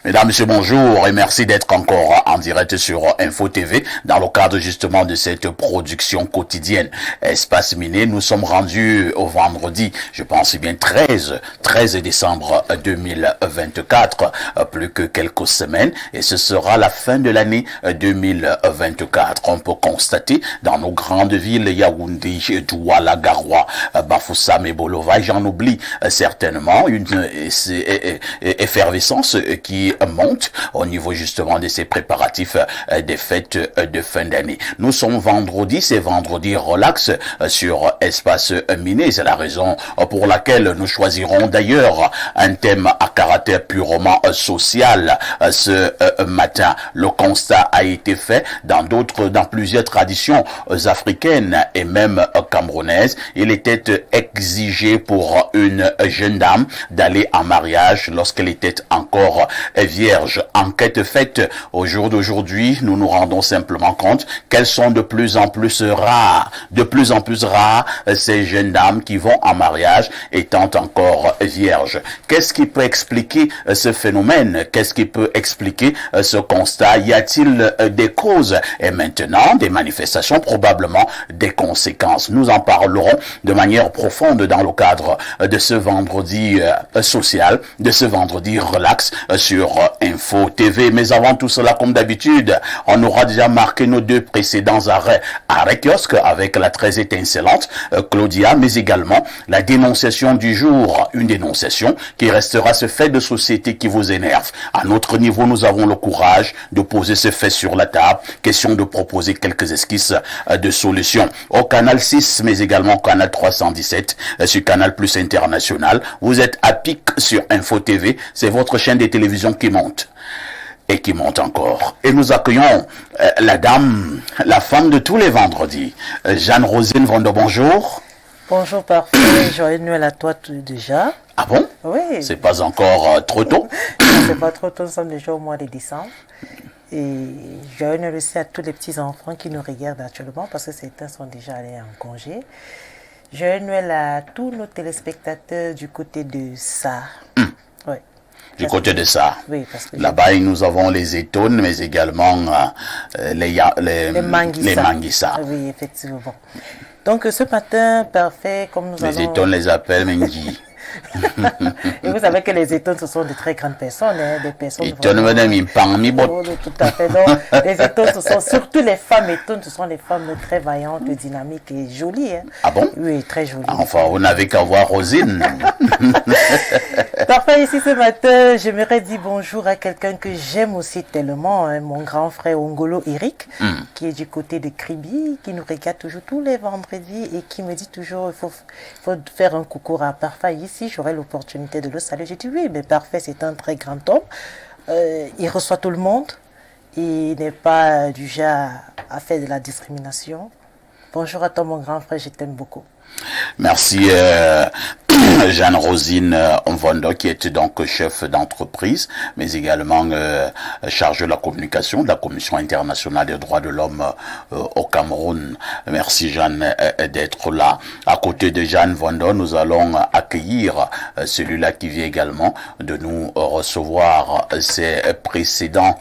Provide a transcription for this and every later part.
Mesdames, Messieurs, bonjour et merci d'être encore en direct sur Info TV dans le cadre justement de cette production quotidienne Espace Miné. Nous sommes rendus au vendredi, je pense bien 13 décembre 2024, plus que quelques semaines et ce sera la fin de l'année 2024. On peut constater dans nos grandes villes, Yaoundé, Douala, Garoua, Bafoussam et Bolova, j'en oublie certainement, une effervescence qui monte au niveau justement de ces préparatifs des fêtes de fin d'année. Nous sommes vendredi, c'est vendredi relax sur Espace Miné. C'est la raison pour laquelle nous choisirons d'ailleurs un thème à caractère purement social ce matin. Le constat a été fait dans plusieurs traditions africaines et même camerounaises. Il était exigé pour une jeune dame d'aller en mariage lorsqu'elle était encore vierge. Enquête faite au jour d'aujourd'hui, nous nous rendons simplement compte qu'elles sont de plus en plus rares ces jeunes dames qui vont en mariage étant encore vierges. Qu'est-ce qui peut expliquer ce phénomène? Qu'est-ce qui peut expliquer ce constat? Y a-t-il des causes et maintenant des manifestations, probablement des conséquences? Nous en parlerons de manière profonde dans le cadre de ce vendredi social, de ce vendredi relax sur Info TV. Mais avant tout cela, comme d'habitude, on aura déjà marqué nos deux précédents arrêts kiosque avec la très étincelante Claudia, mais également la dénonciation du jour, une dénonciation qui restera ce fait de société qui vous énerve. À notre niveau, nous avons le courage de poser ce fait sur la table, question de proposer quelques esquisses de solutions. Au canal 6, mais également au canal 317, sur Canal Plus International, vous êtes à pic sur Info TV, c'est votre chaîne de télévision qui monte. Et qui monte encore. Et nous accueillons la dame, la femme de tous les vendredis, Jeanne-Rosine Vondo, bonjour. Bonjour, parfait. Joyeux Noël à toi déjà. Ah bon? Oui. C'est pas encore trop tôt? C'est pas trop tôt, nous sommes déjà au mois de décembre. Et joyeux Noël aussi à tous les petits-enfants qui nous regardent actuellement parce que certains sont déjà allés en congé. Joyeux Noël à tous nos téléspectateurs du côté de ça. Oui. Du côté de ça. Oui, parce que là-bas, nous avons les étones, mais également les manguissa. Oui, effectivement. Donc, ce matin, parfait, comme nous les étones les appellent Mengi. Et vous savez que les étones, ce sont de très grandes personnes, des personnes... Étones, madame, tout à fait. Donc, les étones, ce sont surtout les femmes étones, ce sont des femmes très vaillantes, dynamiques et jolies. Hein. Ah bon? Oui, très jolies. Enfin, vous n'avez qu'à voir Rosine. Parfait, ici ce matin, j'aimerais dire bonjour à quelqu'un que j'aime aussi tellement, hein, mon grand frère Ongolo Eric, qui est du côté de Kribi, qui nous regarde toujours tous les vendredis et qui me dit toujours, il faut faire un coucou à Parfait ici, j'aurai l'opportunité de le saluer. J'ai dit oui, mais Parfait, c'est un très grand homme, il reçoit tout le monde, il n'est pas du genre à faire de la discrimination. Bonjour à toi mon grand frère, je t'aime beaucoup. Merci Jeanne-Rosine Mvondo, qui est donc chef d'entreprise, mais également chargée de la communication de la Commission internationale des droits de l'homme au Cameroun. Merci Jeanne d'être là. À côté de Jeanne Mvondo, nous allons accueillir celui-là qui vient également de nous recevoir. Ses précédents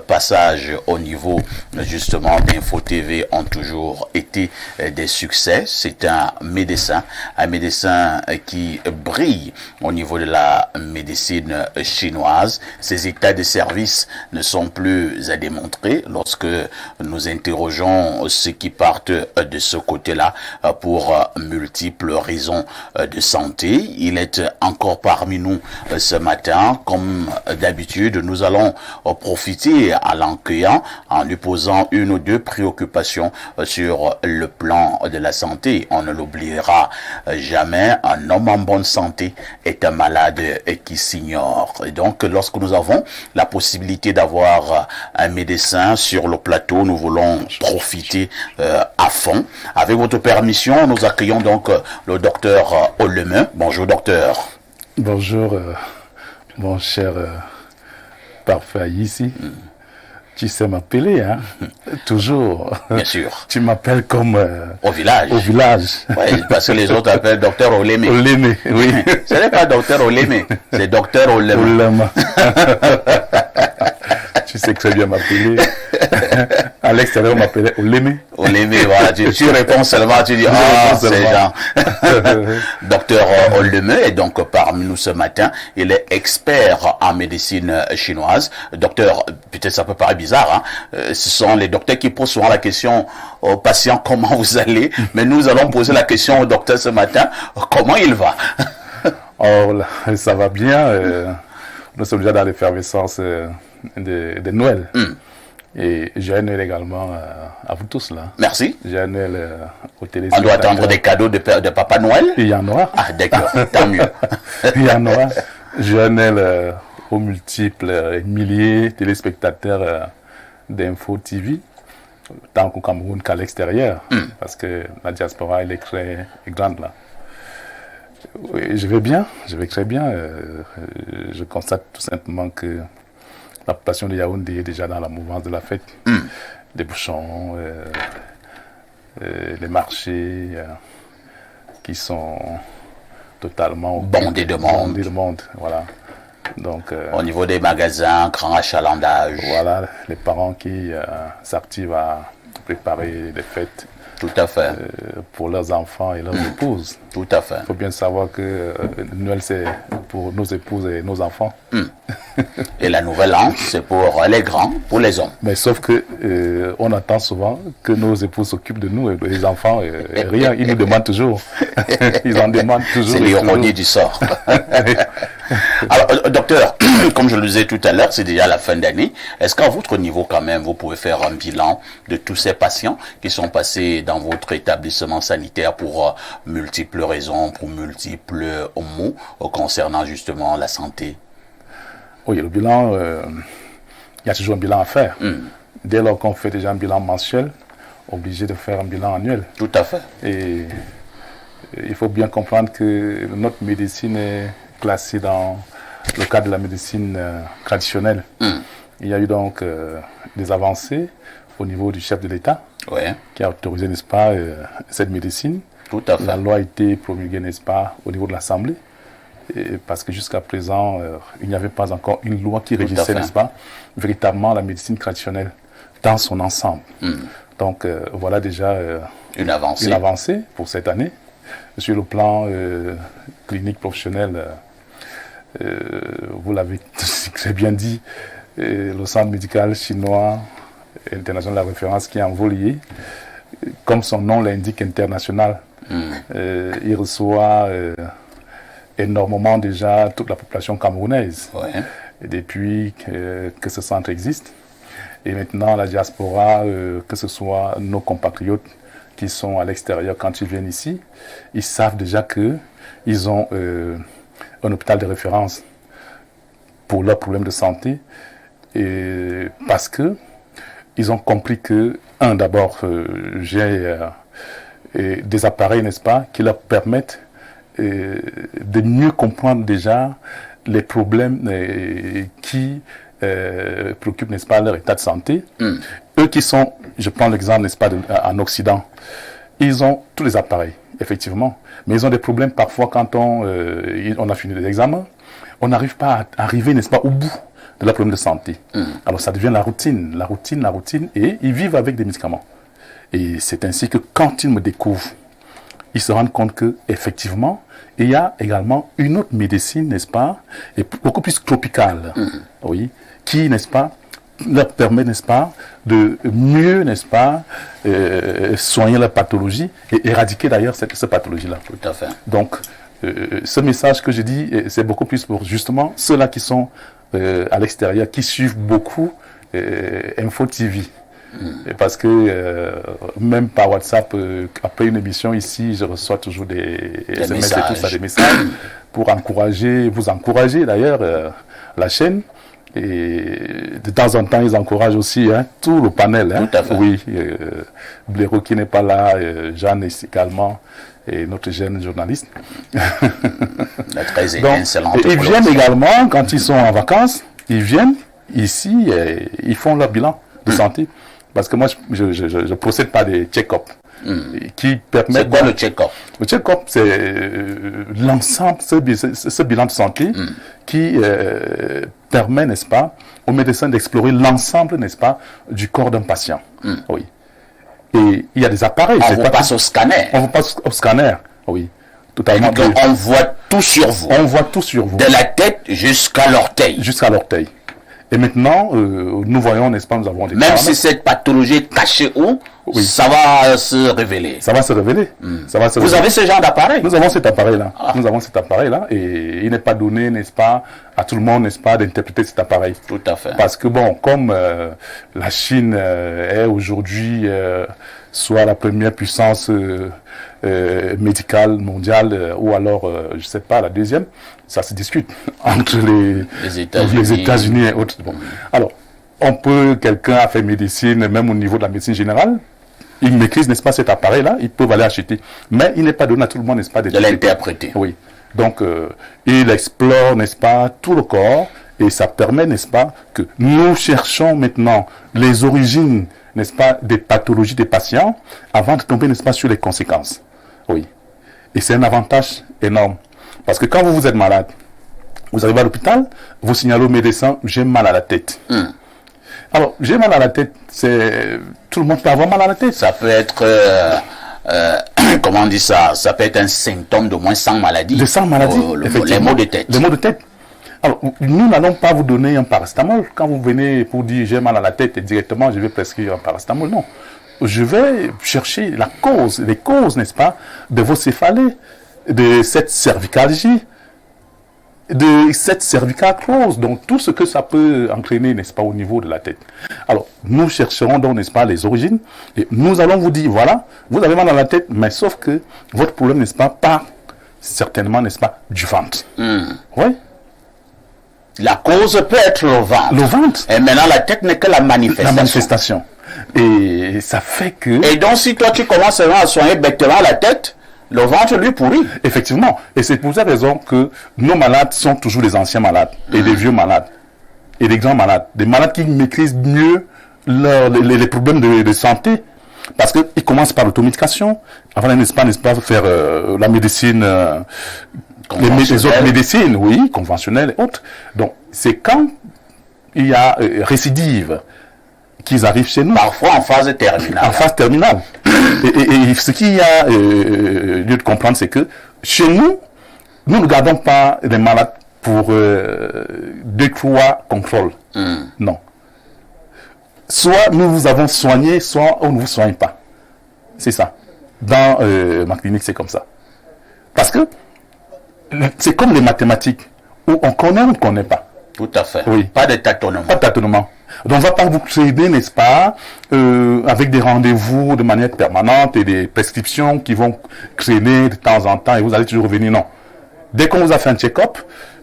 passages au niveau justement d'Info TV ont toujours été des succès. C'est un médecin qui brille au niveau de la médecine chinoise. Ces états de service ne sont plus à démontrer lorsque nous interrogeons ceux qui partent de ce côté-là pour multiples raisons de santé. Il est encore parmi nous ce matin. Comme d'habitude, nous allons profiter à l'accueillant en lui posant une ou deux préoccupations sur le plan de la santé. On ne l'oubliera jamais, un homme en bonne santé est un malade qui s'ignore. Et donc, lorsque nous avons la possibilité d'avoir un médecin sur le plateau, nous voulons profiter à fond. Avec votre permission, nous accueillons donc le docteur Oleme. Bonjour docteur. Bonjour mon cher Parfait ici. Tu sais m'appeler, hein? Toujours. Bien sûr. Tu m'appelles comme... au village. Au village. Oui, parce que les autres appellent docteur Oleme. Oleme, oui. Ce n'est pas docteur Oleme, c'est docteur Olema. Tu sais très bien m'appeler. À l'extérieur, on m'appelait Olémé. Olémé, voilà. Tu réponds seulement, tu dis, c'est Jean. Docteur Olémé est donc parmi nous ce matin. Il est expert en médecine chinoise. Docteur, peut-être ça peut paraître bizarre, hein. Ce sont les docteurs qui posent souvent la question aux patients, comment vous allez? Mais nous allons poser la question au docteur ce matin, comment il va? Oh, là, ça va bien. Nous sommes déjà dans l'effervescence de Noël. Et j'ai un Noël également à vous tous là. Merci. J'ai un Noël au télé. On doit attendre des cadeaux de Papa Noël? Il y en aura. Ah, d'accord, tant mieux. Il y en aura. J'ai un Noël aux multiples milliers de téléspectateurs d'Info TV, tant qu'au Cameroun qu'à l'extérieur, parce que la diaspora elle est très grande là. Oui, je vais très bien. Je constate tout simplement que la population de Yaoundé est déjà dans la mouvance de la fête. Les bouchons, les marchés qui sont totalement bondés de monde. Voilà. Donc, au niveau des magasins, grand achalandage. Voilà, les parents qui s'activent à préparer les fêtes. Tout à fait. Pour leurs enfants et leurs épouses. Tout à fait. Il faut bien savoir que Noël, c'est pour nos épouses et nos enfants. Et la nouvelle an, c'est pour les grands, pour les hommes. Mais sauf que on attend souvent que nos épouses s'occupent de nous et les enfants, rien. Ils nous demandent toujours. Ils en demandent toujours. C'est l'ironie du sort. Alors, docteur, comme je le disais tout à l'heure, c'est déjà la fin d'année. Est-ce qu'à votre niveau, quand même, vous pouvez faire un bilan de tous ces patients qui sont passés dans votre établissement sanitaire pour multiples raisons, pour multiples maux concernant justement la santé? Oui, le bilan, il y a toujours un bilan à faire. Dès lors qu'on fait déjà un bilan mensuel, obligé de faire un bilan annuel. Tout à fait. Et il faut bien comprendre que notre médecine est classée dans le cadre de la médecine traditionnelle. Il y a eu donc des avancées au niveau du chef de l'État qui a autorisé, n'est-ce pas, cette médecine. Tout à fait. La loi a été promulguée, n'est-ce pas, au niveau de l'Assemblée. Parce que jusqu'à présent, il n'y avait pas encore une loi qui régissait, n'est-ce pas, véritablement la médecine traditionnelle dans son ensemble. Donc voilà déjà une avancée pour cette année. Sur le plan clinique professionnel, vous l'avez très bien dit, le centre médical chinois international de la référence qui est en Volier, comme son nom l'indique, international, il reçoit énormément déjà toute la population camerounaise. Et depuis que ce centre existe, et maintenant la diaspora, que ce soit nos compatriotes qui sont à l'extérieur quand ils viennent ici, ils savent déjà qu'ils ont un hôpital de référence pour leurs problèmes de santé, et parce que ils ont compris que, d'abord, j'ai des appareils, n'est-ce pas, qui leur permettent de mieux comprendre déjà les problèmes qui préoccupent, n'est-ce pas, leur état de santé. Eux qui sont, je prends l'exemple, n'est-ce pas, en Occident, ils ont tous les appareils, effectivement, mais ils ont des problèmes parfois quand on a fini les examens, on n'arrive pas à arriver, n'est-ce pas, au bout de leurs problèmes de santé. Alors ça devient la routine, et ils vivent avec des médicaments. Et c'est ainsi que quand ils me découvrent, ils se rendent compte qu'effectivement, il y a également une autre médecine, n'est-ce pas, et beaucoup plus tropicale, oui, qui, n'est-ce pas, leur permet, n'est-ce pas, de mieux, n'est-ce pas, soigner la pathologie et éradiquer d'ailleurs cette pathologie-là. Tout à fait. Donc, ce message que je dis, c'est beaucoup plus pour justement ceux-là qui sont à l'extérieur, qui suivent beaucoup Info TV. Parce que même par WhatsApp, après une émission ici, je reçois toujours des SMS et tout ça, des messages pour vous encourager d'ailleurs la chaîne. Et de temps en temps, ils encouragent aussi tout le panel. Tout à fait. Oui, Blaireau qui n'est pas là, Jeanne également, et notre jeune journaliste. Donc, ils viennent également, quand ils sont en vacances, ils viennent ici, ils font leur bilan de santé. Parce que moi, je procède par des check-up. qui permet... C'est quoi le check-up? Le check-up, c'est l'ensemble, ce bilan de santé qui permet, n'est-ce pas, aux médecins d'explorer l'ensemble, n'est-ce pas, du corps d'un patient. Oui. Et il y a des appareils. On vous passe au scanner. On vous passe au scanner, oui. Totalement. On voit tout sur vous. On voit tout sur vous. De la tête jusqu'à l'orteil. Jusqu'à l'orteil. Et maintenant, nous voyons, n'est-ce pas, nous avons des Même si cette pathologie est cachée où, ça va se révéler. Ça va se révéler. Vous avez ce genre d'appareil? Nous avons cet appareil-là. Nous avons cet appareil-là. Et il n'est pas donné, n'est-ce pas, à tout le monde, n'est-ce pas, d'interpréter cet appareil. Tout à fait. Parce que, bon, comme la Chine est aujourd'hui soit la première puissance médicale mondiale, ou alors, je ne sais pas, la deuxième, ça se discute entre les États-Unis et autres. Bon. Alors, quelqu'un a fait médecine, même au niveau de la médecine générale, il maîtrise, n'est-ce pas, cet appareil-là, ils peuvent aller acheter. Mais il n'est pas donné à tout le monde, n'est-ce pas, de l'interpréter. Oui. Donc, il explore, n'est-ce pas, tout le corps, et ça permet, n'est-ce pas, que nous cherchons maintenant les origines, n'est-ce pas, des pathologies des patients, avant de tomber, n'est-ce pas, sur les conséquences. Oui. Et c'est un avantage énorme. Parce que quand vous êtes malade, vous arrivez à l'hôpital, vous signalez au médecin, j'ai mal à la tête. Alors, j'ai mal à la tête, tout le monde peut avoir mal à la tête. Ça peut être, comment on dit ça, ça peut être un symptôme de moins 100 maladies. De 100 maladies, effectivement. Les maux de tête. Les maux de tête. Alors, nous n'allons pas vous donner un paracétamol. Quand vous venez pour dire j'ai mal à la tête et directement je vais prescrire un paracétamol, non. Je vais chercher les causes, n'est-ce pas, de vos céphalées, de cette cervicalgie, de cette cervicalclose, donc tout ce que ça peut entraîner, n'est-ce pas, au niveau de la tête. Alors, nous chercherons donc, n'est-ce pas, les origines, et nous allons vous dire, voilà, vous avez mal à la tête, mais sauf que votre problème, n'est-ce pas, part certainement, n'est-ce pas, du ventre. Oui. La cause peut être le ventre. Le ventre. Et maintenant, la tête n'est que la manifestation. La manifestation. Et ça fait que... Et donc, si toi, tu commences à soigner bêtement la tête, le ventre lui pourrit. Effectivement. Et c'est pour cette raison que nos malades sont toujours des anciens malades et des vieux malades et des grands malades. Des malades qui maîtrisent mieux les problèmes de santé. Parce qu'ils commencent par l'automédication. Avant, n'est-ce pas, faire la médecine, les autres médecines, oui, conventionnelles et autres. Donc, c'est quand il y a récidive qu'ils arrivent chez nous. Parfois en phase terminale. En phase terminale. Et ce qu'il y a lieu de comprendre, c'est que chez nous, nous ne gardons pas les malades pour 2-3 contrôles. Non. Soit nous vous avons soigné, soit on ne vous soigne pas. C'est ça. Dans ma clinique, c'est comme ça. Parce que c'est comme les mathématiques, où on connaît ou on ne connaît pas. Tout à fait. Oui. Pas de tâtonnement. Pas de tâtonnement. Donc, on ne va pas vous traîner, n'est-ce pas, avec des rendez-vous de manière permanente et des prescriptions qui vont traîner de temps en temps et vous allez toujours revenir. Non. Dès qu'on vous a fait un check-up,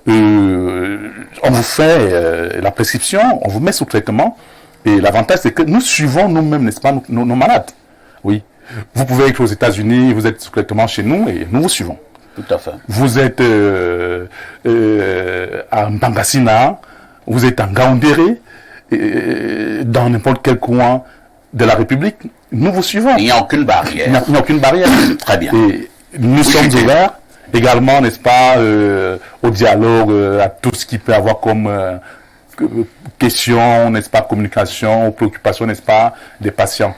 on vous fait la prescription, on vous met sous traitement. Et l'avantage, c'est que nous suivons nous-mêmes, n'est-ce pas, nos malades. Oui. Vous pouvez être aux États-Unis, vous êtes sous traitement chez nous et nous vous suivons. Tout à fait. Vous êtes à Mbangassina, vous êtes en Gaoundéré, dans n'importe quel coin de la République, nous vous suivons. Il n'y a aucune barrière. Il n'y a aucune barrière. Très bien. Et nous sommes ouverts également, n'est-ce pas, au dialogue, à tout ce qui peut avoir comme questions, n'est-ce pas, communication, préoccupations, n'est-ce pas, des patients.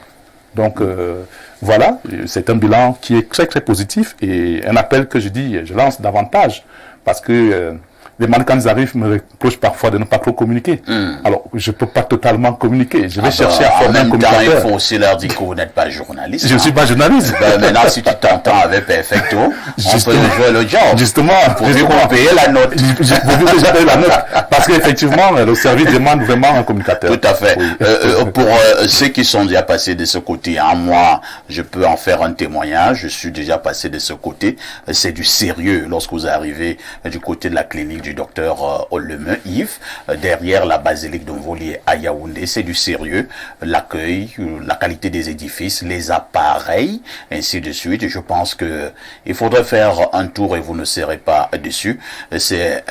Donc, voilà, c'est un bilan qui est très, très positif et un appel que je lance davantage parce que les malades, quand ils arrivent, me reprochent parfois de ne pas trop communiquer. Alors, je ne peux pas totalement communiquer. Je vais chercher à former un communicateur. Il faut aussi leur dire que vous n'êtes pas journaliste. Je ne suis pas journaliste. Maintenant, si tu t'entends avec Perfecto, on peut jouer le job. Justement. Vous payer la note. Vous déjà payer la note. Parce qu'effectivement, le service demande vraiment un communicateur. Tout à fait. Oui. Pour ceux qui sont déjà passés de ce côté, moi, je peux en faire un témoignage. Je suis déjà passé de ce côté. C'est du sérieux lorsque vous arrivez du côté de la clinique du docteur Ollemeux Yves, derrière la basilique de Mvoli à Yaoundé. C'est du sérieux. L'accueil, la qualité des édifices, les appareils, ainsi de suite. Je pense que il faudrait faire un tour et vous ne serez pas dessus. C'est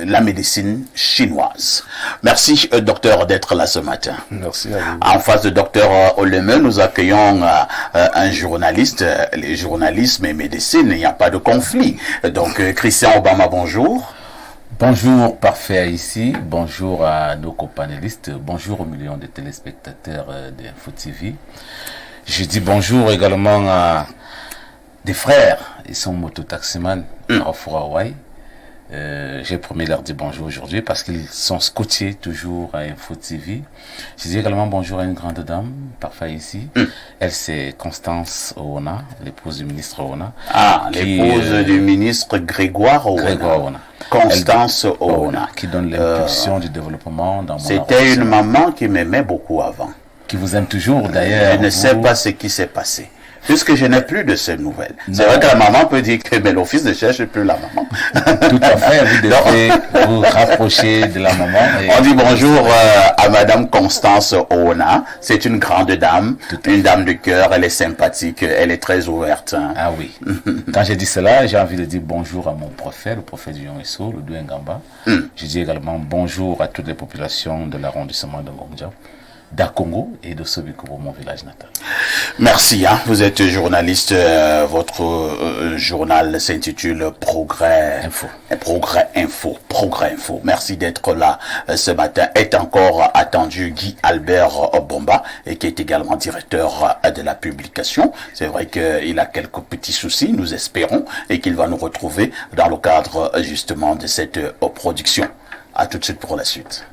la médecine chinoise chinoise. Merci, docteur, d'être là ce matin. Merci à vous. En face de docteur Oleme, nous accueillons un journaliste. Les journalistes et médecine, il n'y a pas de conflit. Donc, Christian Obama, bonjour. Bonjour, parfait ici. Bonjour à nos copanélistes. Bonjour aux millions de téléspectateurs d'Info TV. Je dis bonjour également à des frères. Ils sont mototaximans à Hawaï. J'ai promis de leur dire bonjour aujourd'hui parce qu'ils sont scotchés toujours à Info TV. Je dis également bonjour à une grande dame, parfait ici. Elle, c'est Constance Oona, l'épouse du ministre Oona. Ah, l'épouse du ministre Grégoire Oona. Constance Oona. Qui donne l'impulsion du développement dans mon C'était une maman qui m'aimait beaucoup avant. Qui vous aime toujours d'ailleurs. Je ne sais pas ce qui s'est passé. Puisque je n'ai plus de ces nouvelles. C'est vrai que la maman peut dire que mais l'office ne cherche plus la maman. Tout à fait, vous devez vous rapprocher de la maman. On dit bonjour à Madame Constance Oona. C'est une grande dame, une dame de cœur, elle est sympathique, elle est très ouverte. Hein. Ah oui. Quand j'ai dit cela, j'ai envie de dire bonjour à mon prophète, le prophète du Yongiso, le Douengamba. Je dis également bonjour à toutes les populations de l'arrondissement de Ngomja, d'Akongo et de Sobikobo, mon village natal. Merci, hein. Vous êtes journaliste, votre journal s'intitule Progrès Info. Progrès Info. Merci d'être là ce matin. Est encore attendu Guy Albert Bomba, et qui est également directeur de la publication. C'est vrai qu'il a quelques petits soucis, nous espérons, et qu'il va nous retrouver dans le cadre justement de cette production. À tout de suite pour la suite.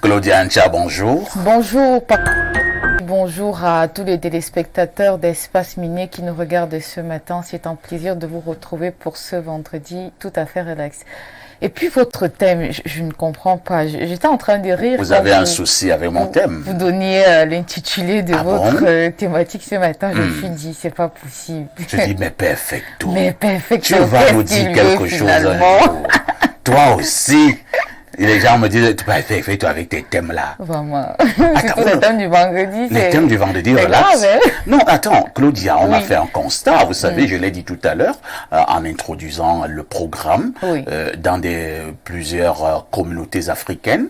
Claudia Ancha, bonjour. Bonjour, bonjour à tous les téléspectateurs d'Espace Minier qui nous regardent ce matin. C'est un plaisir de vous retrouver pour ce vendredi tout à fait relax. Et puis votre thème, je ne comprends pas. J'étais en train de rire. Vous avez un souci avec mon thème. Vous donniez l'intitulé de votre thématique ce matin. Je me suis dit, c'est pas possible. Je dis, mais perfecto. Mais perfecto. Tu vas nous dire quelque chose un jour. Toi aussi. Et les gens me disent, tu vas faire toi avec tes thèmes là. Vraiment. Surtout les thèmes du vendredi. Les thèmes du vendredi, relax. Grave, hein? Non, attends, Claudia, on a fait un constat. Vous savez, je l'ai dit tout à l'heure, en introduisant le programme, dans plusieurs communautés africaines,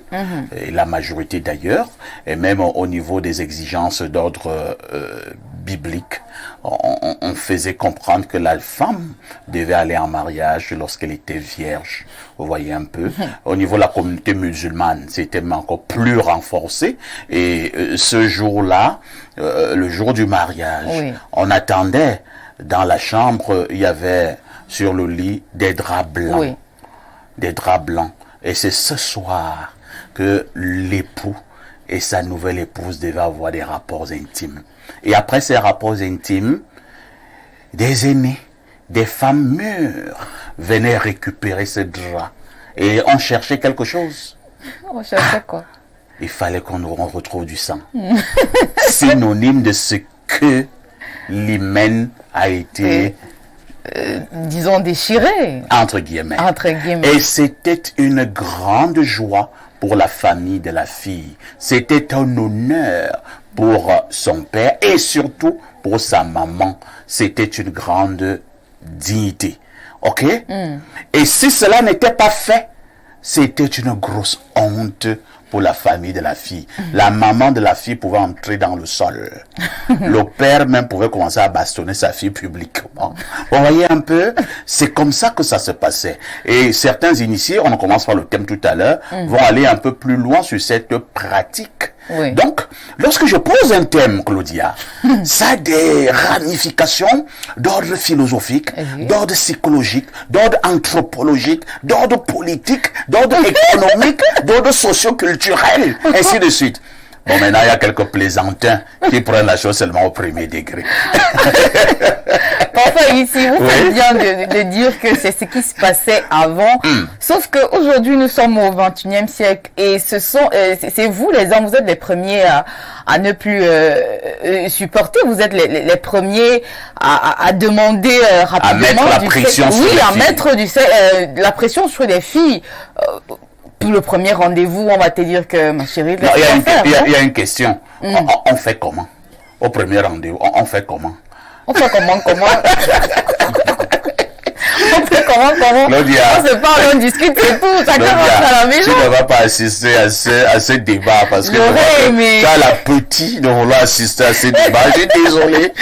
et la majorité d'ailleurs, et même au niveau des exigences d'ordre biblique. On faisait comprendre que la femme devait aller en mariage lorsqu'elle était vierge. Vous voyez un peu. Au niveau de la communauté musulmane, c'était encore plus renforcé. Et ce jour-là, le jour du mariage, on attendait dans la chambre, il y avait sur le lit des draps blancs. Des draps blancs. Et c'est ce soir que l'époux et sa nouvelle épouse devaient avoir des rapports intimes. Et après ces rapports intimes, des aînés, des femmes mûres venaient récupérer ce drap. Et on cherchait quelque chose. On cherchait quoi? Il fallait qu'on retrouve du sang. Synonyme de ce que l'hymen a été... disons déchiré. Entre guillemets. Entre guillemets. Et c'était une grande joie pour la famille de la fille. C'était un honneur pour son père et surtout pour sa maman. C'était une grande dignité. Ok? Et si cela n'était pas fait, c'était une grosse honte pour la famille de la fille. La maman de la fille pouvait entrer dans le sol. Le père même pouvait commencer à bastonner sa fille publiquement. Vous voyez un peu? C'est comme ça que ça se passait. Et certains initiés, on commence par le thème tout à l'heure, vont aller un peu plus loin sur cette pratique Oui. Donc, lorsque je pose un thème, Claudia, ça a des ramifications d'ordre philosophique, d'ordre psychologique, d'ordre anthropologique, d'ordre politique, d'ordre économique, d'ordre socio-culturel, ainsi de suite. Bon, maintenant, il y a quelques plaisantins qui prennent la chose seulement au premier degré. Parfois, ici, vous faites bien de dire que c'est ce qui se passait avant. Sauf qu'aujourd'hui, nous sommes au XXIe siècle et c'est vous, les hommes, vous êtes les premiers à ne plus supporter. Vous êtes les premiers à demander rapidement. À mettre la pression sur les filles. Oui, à mettre la pression sur les filles. Pour le premier rendez-vous, on va te dire que, ma chérie, il y a une question. On fait comment? Au premier rendez-vous, on fait comment? On fait comment? On fait comment? Claudia, on se parle, on discute et tout. Chacun rentre à la maison. Tu ne vas pas assister à ce débat parce que tu as la petite de vouloir assister à ce débat. Je suis désolé.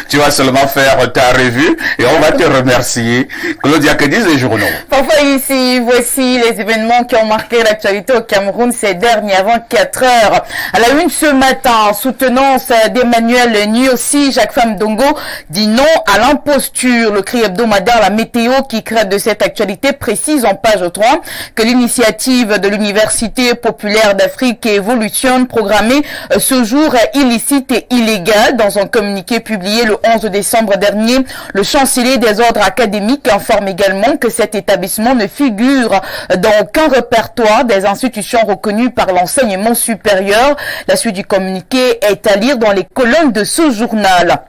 Tu vas seulement faire ta revue et on va te remercier. Claudia, que disent les journaux? Parfois ici, voici les événements qui ont marqué l'actualité au Cameroun ces dernières 24 heures. À la une ce matin, soutenance d'Emmanuel Nyossi, Jacques Famdongo dit non à l'imposture. Le cri hebdomadaire La Météo qui crée de cette actualité précise en page 3 que l'initiative de l'Université populaire d'Afrique et Evolution programmée ce jour est illicite et illégale. Dans un communiqué publié le 11 décembre dernier, le chancelier des ordres académiques informe également que cet établissement ne figure dans aucun répertoire des institutions reconnues par l'enseignement supérieur. La suite du communiqué est à lire dans les colonnes de ce journal.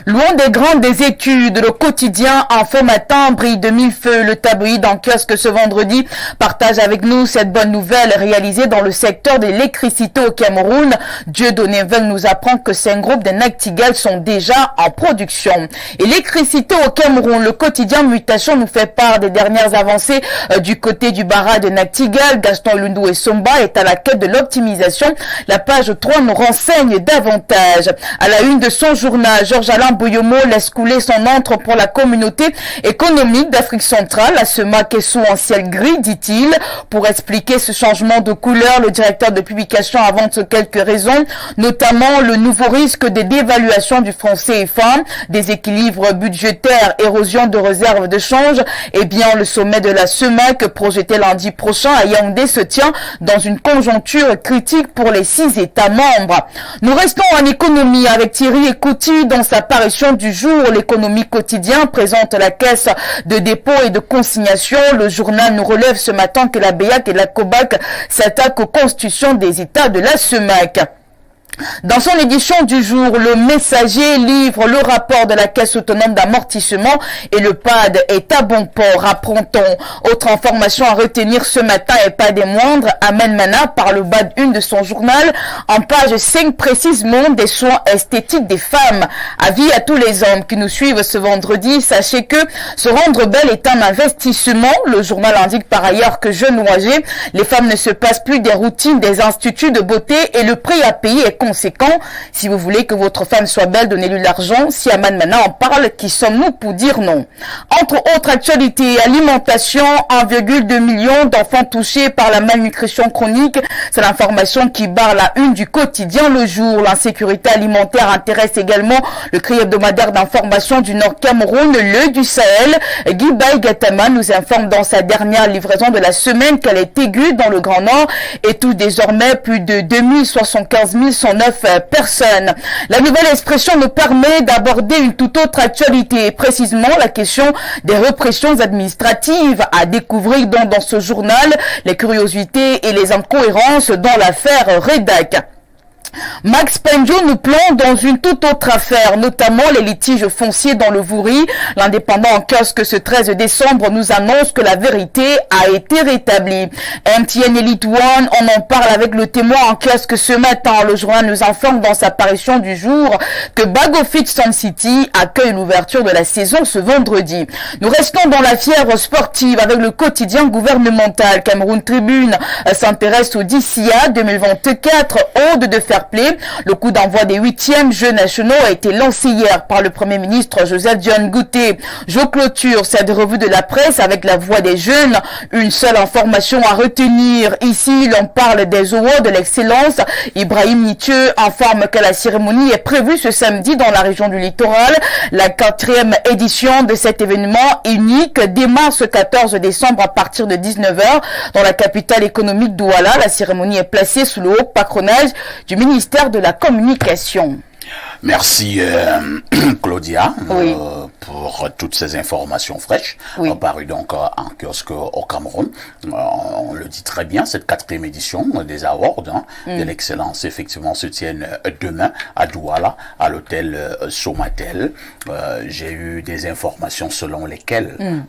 Loin des grandes études, le quotidien Info Matin brille de mille feux. Le tabloïd en kiosque ce vendredi partage avec nous cette bonne nouvelle réalisée dans le secteur de l'électricité au Cameroun. Dieudonné Veul nous apprend que 5 groupes de Nachtigal sont déjà en production. Électricité au Cameroun, le quotidien Mutation nous fait part des dernières avancées du côté du barrage de Nachtigal. Gaston Lundu et Somba est à la quête de l'optimisation. La page 3 nous renseigne davantage. À la une de son journal, Alain Boyomo laisse couler son entre pour la communauté économique d'Afrique centrale. La SEMAC est sous un ciel gris, dit-il. Pour expliquer ce changement de couleur, le directeur de publication avance quelques raisons, notamment le nouveau risque de dévaluation du franc CFA, déséquilibre budgétaire, érosion de réserves de change. Eh bien, le sommet de la SEMAC projeté lundi prochain à Yaoundé se tient dans une conjoncture critique pour les 6 États membres. Nous restons en économie avec Thierry Ekouti dans sa parution du jour. L'économie quotidien présente la caisse de dépôt et de consignation. Le journal nous relève ce matin que la BEAC et la COBAC s'attaquent aux constitutions des États de la SEMAC. Dans son édition du jour, le Messager livre le rapport de la Caisse autonome d'amortissement et le PAD est à bon port, apprend-on. Autre information à retenir ce matin et pas des moindres, Amen Mana par le bas d'une de son journal, en page 5 précisément des soins esthétiques des femmes. Avis à tous les hommes qui nous suivent ce vendredi, sachez que se rendre belle est un investissement. Le journal indique par ailleurs que jeunes ou âgés, les femmes ne se passent plus des routines des instituts de beauté et le prix à payer est conséquent. Si vous voulez que votre femme soit belle, donnez-lui l'argent. Si Aman Mana en parle, qui sommes-nous pour dire non? Entre autres actualités, alimentation, 1,2 million d'enfants touchés par la malnutrition chronique. C'est l'information qui barre la une du quotidien Le Jour. L'insécurité alimentaire intéresse également le cri hebdomadaire d'information du Nord Cameroun, l'œil du Sahel. Guy Baï Gatama nous informe dans sa dernière livraison de la semaine qu'elle est aiguë dans le Grand Nord et touche désormais plus de 2075 109 personnes. La nouvelle expression nous permet d'aborder une toute autre actualité, précisément la question des répressions administratives, à découvrir dans ce journal les curiosités et les incohérences dans l'affaire Redac. Max Penjo nous plonge dans une toute autre affaire, notamment les litiges fonciers dans le Vouri. L'indépendant en kiosque ce 13 décembre nous annonce que la vérité a été rétablie. MTN Elite One, on en parle avec le témoin en kiosque ce matin. Le journal nous informe dans sa parution du jour que Bagofit Sun City accueille l'ouverture de la saison ce vendredi. Nous restons dans la fièvre sportive avec le quotidien gouvernemental. Cameroun Tribune s'intéresse au DCA 2024, ode de faire fair play. Le coup d'envoi des 8e Jeux nationaux a été lancé hier par le Premier ministre Joseph Dione Ngouté. Je clôture cette revue de la presse avec la voix des jeunes. Une seule information à retenir. Ici, l'on parle des awards de l'excellence. Ibrahim Nitieux informe que la cérémonie est prévue ce samedi dans la région du littoral. La 4e édition de cet événement unique démarre ce 14 décembre à partir de 19h dans la capitale économique Douala. La cérémonie est placée sous le haut patronage du ministère de la Communication. Merci Claudia Oui. pour toutes ces informations fraîches. Oui. Paru donc en kiosque au Cameroun. On le dit très bien, cette 4e édition des awards de l'excellence effectivement se tiennent demain à Douala, à l'hôtel Somatel. J'ai eu des informations selon lesquelles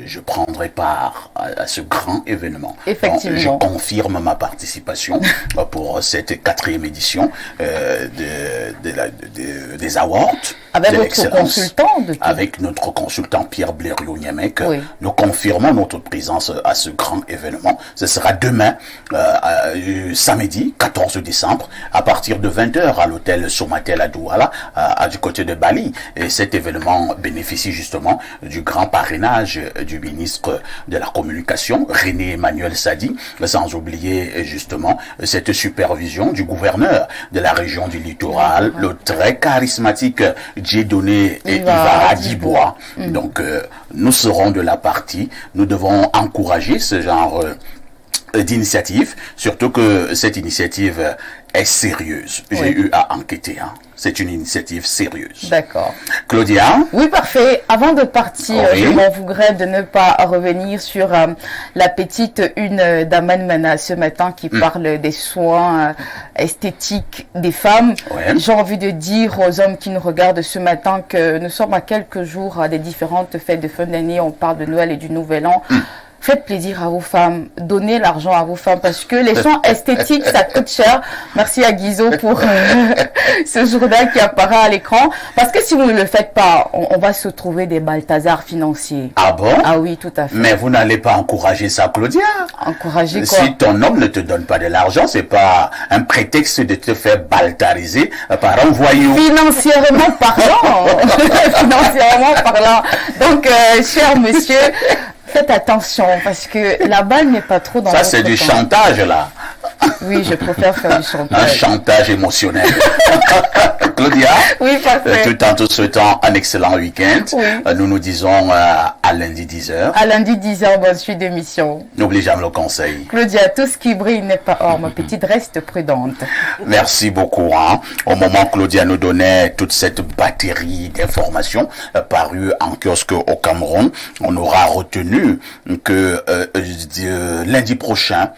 je prendrai part à ce grand événement. Effectivement. Donc, je confirme ma participation pour cette 4e édition des awards Avec de votre l'excellence. consultant de tout. Avec notre consultant Pierre Blériot-Niamek, Oui. nous confirmons notre présence à ce grand événement. Ce sera demain, samedi 14 décembre, à partir de 20h à l'hôtel Somatel à Douala, du côté de Bali. Et cet événement bénéficie justement du grand parrainage du ministre de la Communication, René Emmanuel Sadi, sans oublier justement cette supervision du gouverneur de la région du littoral, le très charismatique Dieudonné et Iva Adibois. Donc, nous serons de la partie. Nous devons encourager ce genre d'initiative, surtout que cette initiative est sérieuse. J'ai eu à enquêter. C'est une initiative sérieuse. D'accord. Claudia? Oui, parfait. Avant de partir, Oui. je m'en voudrais de ne pas revenir sur la petite une d'Aman Mana ce matin qui parle des soins esthétiques des femmes. Ouais. J'ai envie de dire aux hommes qui nous regardent ce matin que nous sommes à quelques jours des différentes fêtes de fin d'année. On parle de Noël et du Nouvel An. Faites plaisir à vos femmes, donnez l'argent à vos femmes parce que les soins esthétiques, ça coûte cher. Merci à Guizot pour ce journal qui apparaît à l'écran. Parce que si vous ne le faites pas, on va se trouver des Balthazar financiers. Ah bon? Ah oui, tout à fait. Mais vous n'allez pas encourager ça, Claudia? Encourager quoi? Si ton homme ne te donne pas de l'argent, c'est pas un prétexte de te faire baltariser par un voyou. Financièrement parlant. Financièrement parlant. Donc, cher monsieur, faites attention parce que la balle n'est pas trop dans Ça, votre c'est du camp. chantage, là. Oui, je préfère faire du Un chantage. chantage émotionnel. Claudia, Oui, parfait. tout en te souhaitant un excellent week-end, Oui. nous nous disons à lundi 10h. À lundi 10h, bonne suite d'émission. N'oublie jamais le conseil. Claudia, tout ce qui brille n'est pas or. Ma petite, reste prudente. Merci beaucoup. Au moment où Claudia nous donnait toute cette batterie d'informations parues en kiosque au Cameroun, on aura retenu que lundi prochain,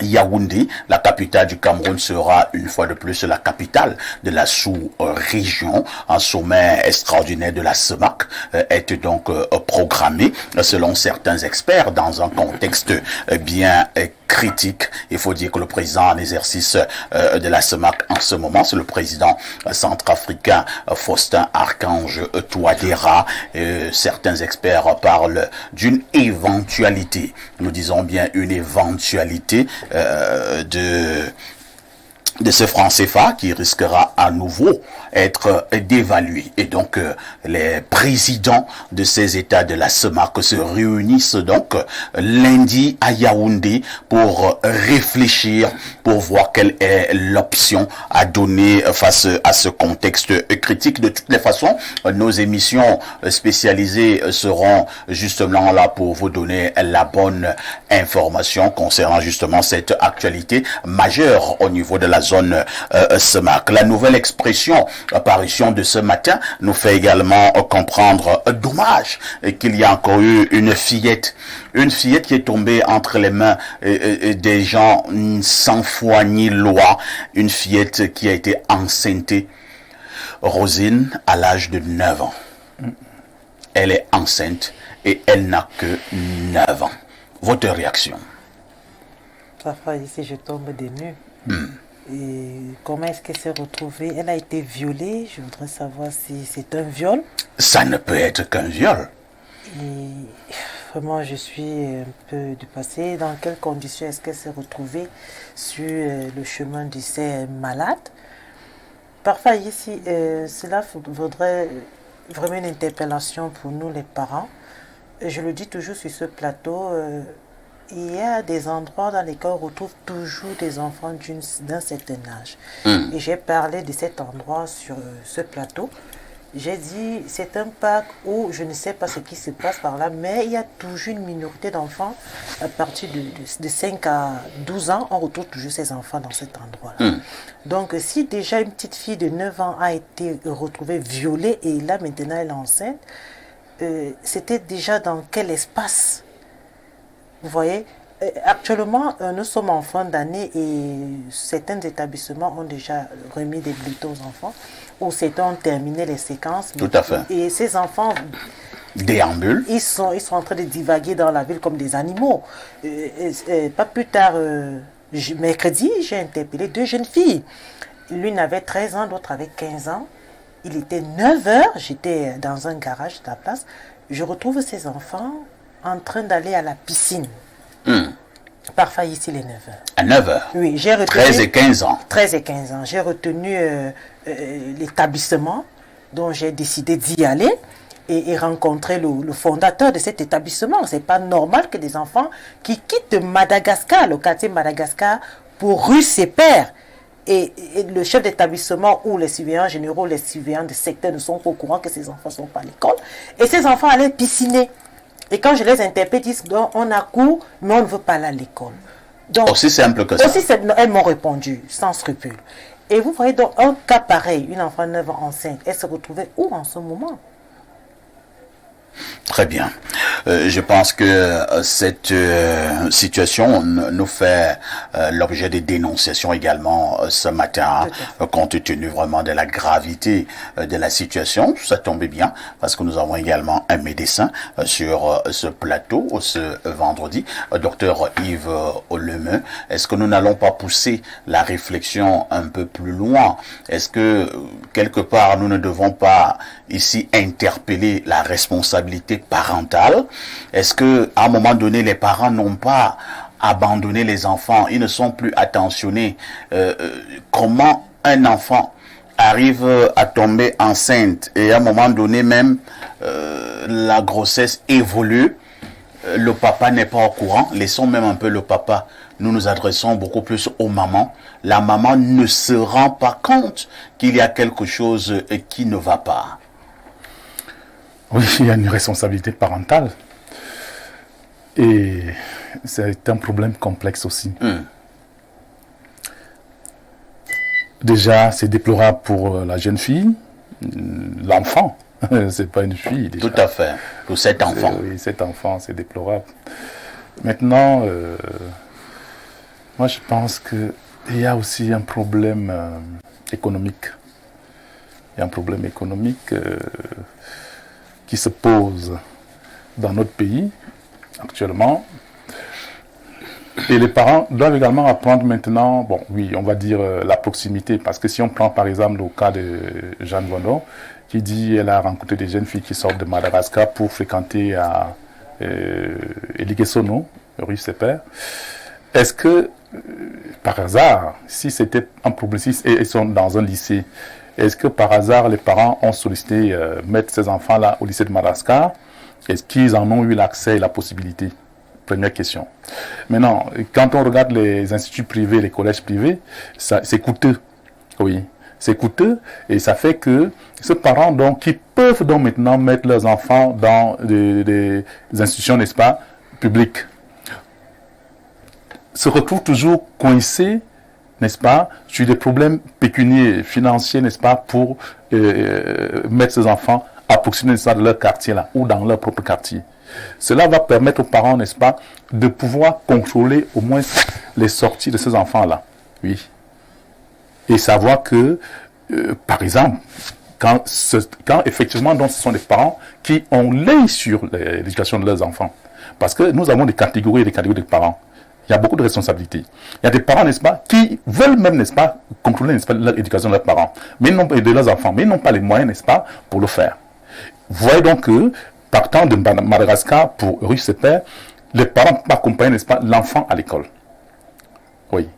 Yaoundé, la capitale du Cameroun, sera une fois de plus la capitale de la sous-région. Un sommet extraordinaire de la CEMAC est donc programmé, selon certains experts, dans un contexte bien critique. Il faut dire que le président en exercice de la CEMAC en ce moment, c'est le président centrafricain Faustin Archange Touadéra. Certains experts parlent d'une éventualité, nous disons bien une éventualité de ce franc CFA qui risquera à nouveau être dévalué. Et donc, les présidents de ces États de la CEMAC se réunissent donc lundi à Yaoundé pour réfléchir, pour voir quelle est l'option à donner face à ce contexte critique. De toutes les façons, nos émissions spécialisées seront justement là pour vous donner la bonne information concernant justement cette actualité majeure au niveau de la zone CEMAC. La nouvelle expression, apparition de ce matin, nous fait également comprendre dommage qu'il y a encore eu une fillette qui est tombée entre les mains des gens sans foi ni loi, une fillette qui a été enceintée, Rosine, à l'âge de 9 ans. Elle est enceinte et elle n'a que 9 ans. Votre réaction? Ça fait ici, je tombe des nues. Et comment est-ce qu'elle s'est retrouvée? Elle a été violée. Je voudrais savoir si c'est un viol. Ça ne peut être qu'un viol. Et Vraiment, je suis un peu dépassée. Dans quelles conditions est-ce qu'elle s'est retrouvée sur le chemin de ces malades? Parfois, ici, cela vaudrait vraiment une interpellation pour nous, les parents. Je le dis toujours sur ce plateau, il y a des endroits dans lesquels on retrouve toujours des enfants d'un certain âge. Et j'ai parlé de cet endroit sur ce plateau. J'ai dit, c'est un parc où je ne sais pas ce qui se passe par là, mais il y a toujours une minorité d'enfants. À partir de 5 à 12 ans, on retrouve toujours ces enfants dans cet endroit-là. Donc, si déjà une petite fille de 9 ans a été retrouvée violée et là, maintenant, elle est enceinte, c'était déjà dans quel espace? Vous voyez, actuellement, nous sommes en fin d'année et certains établissements ont déjà remis des bulletins aux enfants, ou certains ont terminé les séquences. Tout à fait. Et ces enfants déambulent. Ils sont en train de divaguer dans la ville comme des animaux. Pas plus tard, mercredi, j'ai interpellé 2 jeunes filles. L'une avait 13 ans, l'autre avait 15 ans. Il était 9 heures, j'étais dans un garage de la place. Je retrouve ces enfants en train d'aller à la piscine. Parfois ici les 9 heures. À 9 heures? Oui, j'ai retenu... 13 et 15 ans. 13 et 15 ans. J'ai retenu l'établissement dont j'ai décidé d'y aller et rencontrer le fondateur de cet établissement. C'est pas normal que des enfants qui quittent Madagascar, le quartier Madagascar, pour rue ses pères. Et le chef d'établissement ou les surveillants généraux, les surveillants de secteur ne sont pas au courant que ces enfants ne sont pas à l'école. Et ces enfants allaient pisciner. Et quand je les interpelle, ils disent on a cours, mais on ne veut pas aller à l'école. Donc, aussi simple que ça. Aussi simple, elles m'ont répondu, sans scrupule. Et vous voyez, donc, un cas pareil, une enfant de 9 ans enceinte, elle se retrouvait où en ce moment? Très bien. Je pense que cette situation nous fait l'objet de dénonciations également ce matin, compte tenu vraiment de la gravité de la situation. Ça tombe bien, parce que nous avons également un médecin sur ce plateau ce vendredi, Dr Yves Olemeu. Est-ce que nous n'allons pas pousser la réflexion un peu plus loin? Est-ce que quelque part nous ne devons pas ici interpeller la responsabilité parentale? Est-ce que à un moment donné les parents n'ont pas abandonné les enfants, ils ne sont plus attentionnés? Comment un enfant arrive à tomber enceinte et à un moment donné même la grossesse évolue, le papa n'est pas au courant? Laissons même un peu le papa, nous nous adressons beaucoup plus aux mamans. La maman ne se rend pas compte qu'il y a quelque chose qui ne va pas. Oui, il y a une responsabilité parentale. Et c'est un problème complexe aussi. Déjà, c'est déplorable pour la jeune fille, l'enfant. C'est pas une fille déjà. Tout à fait. Pour cet enfant. Oui, cet enfant, c'est déplorable. Maintenant, moi je pense qu'il y a aussi un problème économique. Il y a un problème économique qui se pose dans notre pays actuellement. Et les parents doivent également apprendre maintenant, bon oui, on va dire la proximité, parce que si on prend par exemple le cas de Jeanne Vondon, qui dit qu'elle a rencontré des jeunes filles qui sortent de Madagascar pour fréquenter à Eliguesono, rue Sepper. Est-ce que, par hasard, si c'était un problème, si ils sont dans un lycée, est-ce que par hasard les parents ont sollicité mettre ces enfants-là au lycée de Madagascar? Est-ce qu'ils en ont eu l'accès et la possibilité? Première question. Maintenant, quand on regarde les instituts privés, les collèges privés, c'est coûteux. Oui, c'est coûteux et ça fait que ces parents donc, qui peuvent donc maintenant mettre leurs enfants dans des institutions, n'est-ce pas, publiques, se retrouvent toujours coincés, n'est-ce pas, sur des problèmes pécuniaires, financiers, n'est-ce pas, pour mettre ces enfants à proximité de leur quartier là, ou dans leur propre quartier. Cela va permettre aux parents, n'est-ce pas, de pouvoir contrôler au moins les sorties de ces enfants-là. Oui. Et savoir que, par exemple, quand effectivement, donc, ce sont des parents qui ont l'œil sur l'éducation de leurs enfants. Parce que nous avons des catégories et des catégories de parents. Il y a beaucoup de responsabilités. Il y a des parents, n'est-ce pas, qui veulent même, n'est-ce pas, contrôler, n'est-ce pas, l'éducation de leurs parents, mais non, et de leurs enfants, mais ils n'ont pas les moyens, n'est-ce pas, pour le faire. Vous voyez donc que partant de Madagascar pour Rue Sepper, les parents accompagnent, n'est-ce pas, l'enfant à l'école. Oui.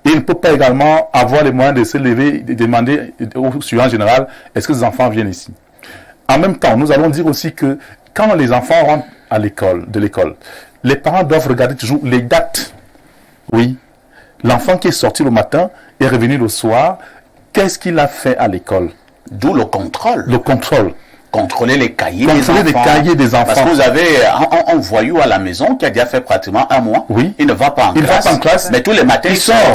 Et il ne peut pas également avoir les moyens de se lever et demander au suivant général, est-ce que les enfants viennent ici? En même temps, nous allons dire aussi que quand les enfants rentrent à l'école, les parents doivent regarder toujours les dates. Oui. L'enfant qui est sorti le matin est revenu le soir. Qu'est-ce qu'il a fait à l'école? D'où le contrôle. Le contrôle. Contrôler les cahiers des enfants. Parce que vous avez un voyou à la maison qui a déjà fait pratiquement un mois. Oui. Il ne va pas en classe. Mais tous les matins,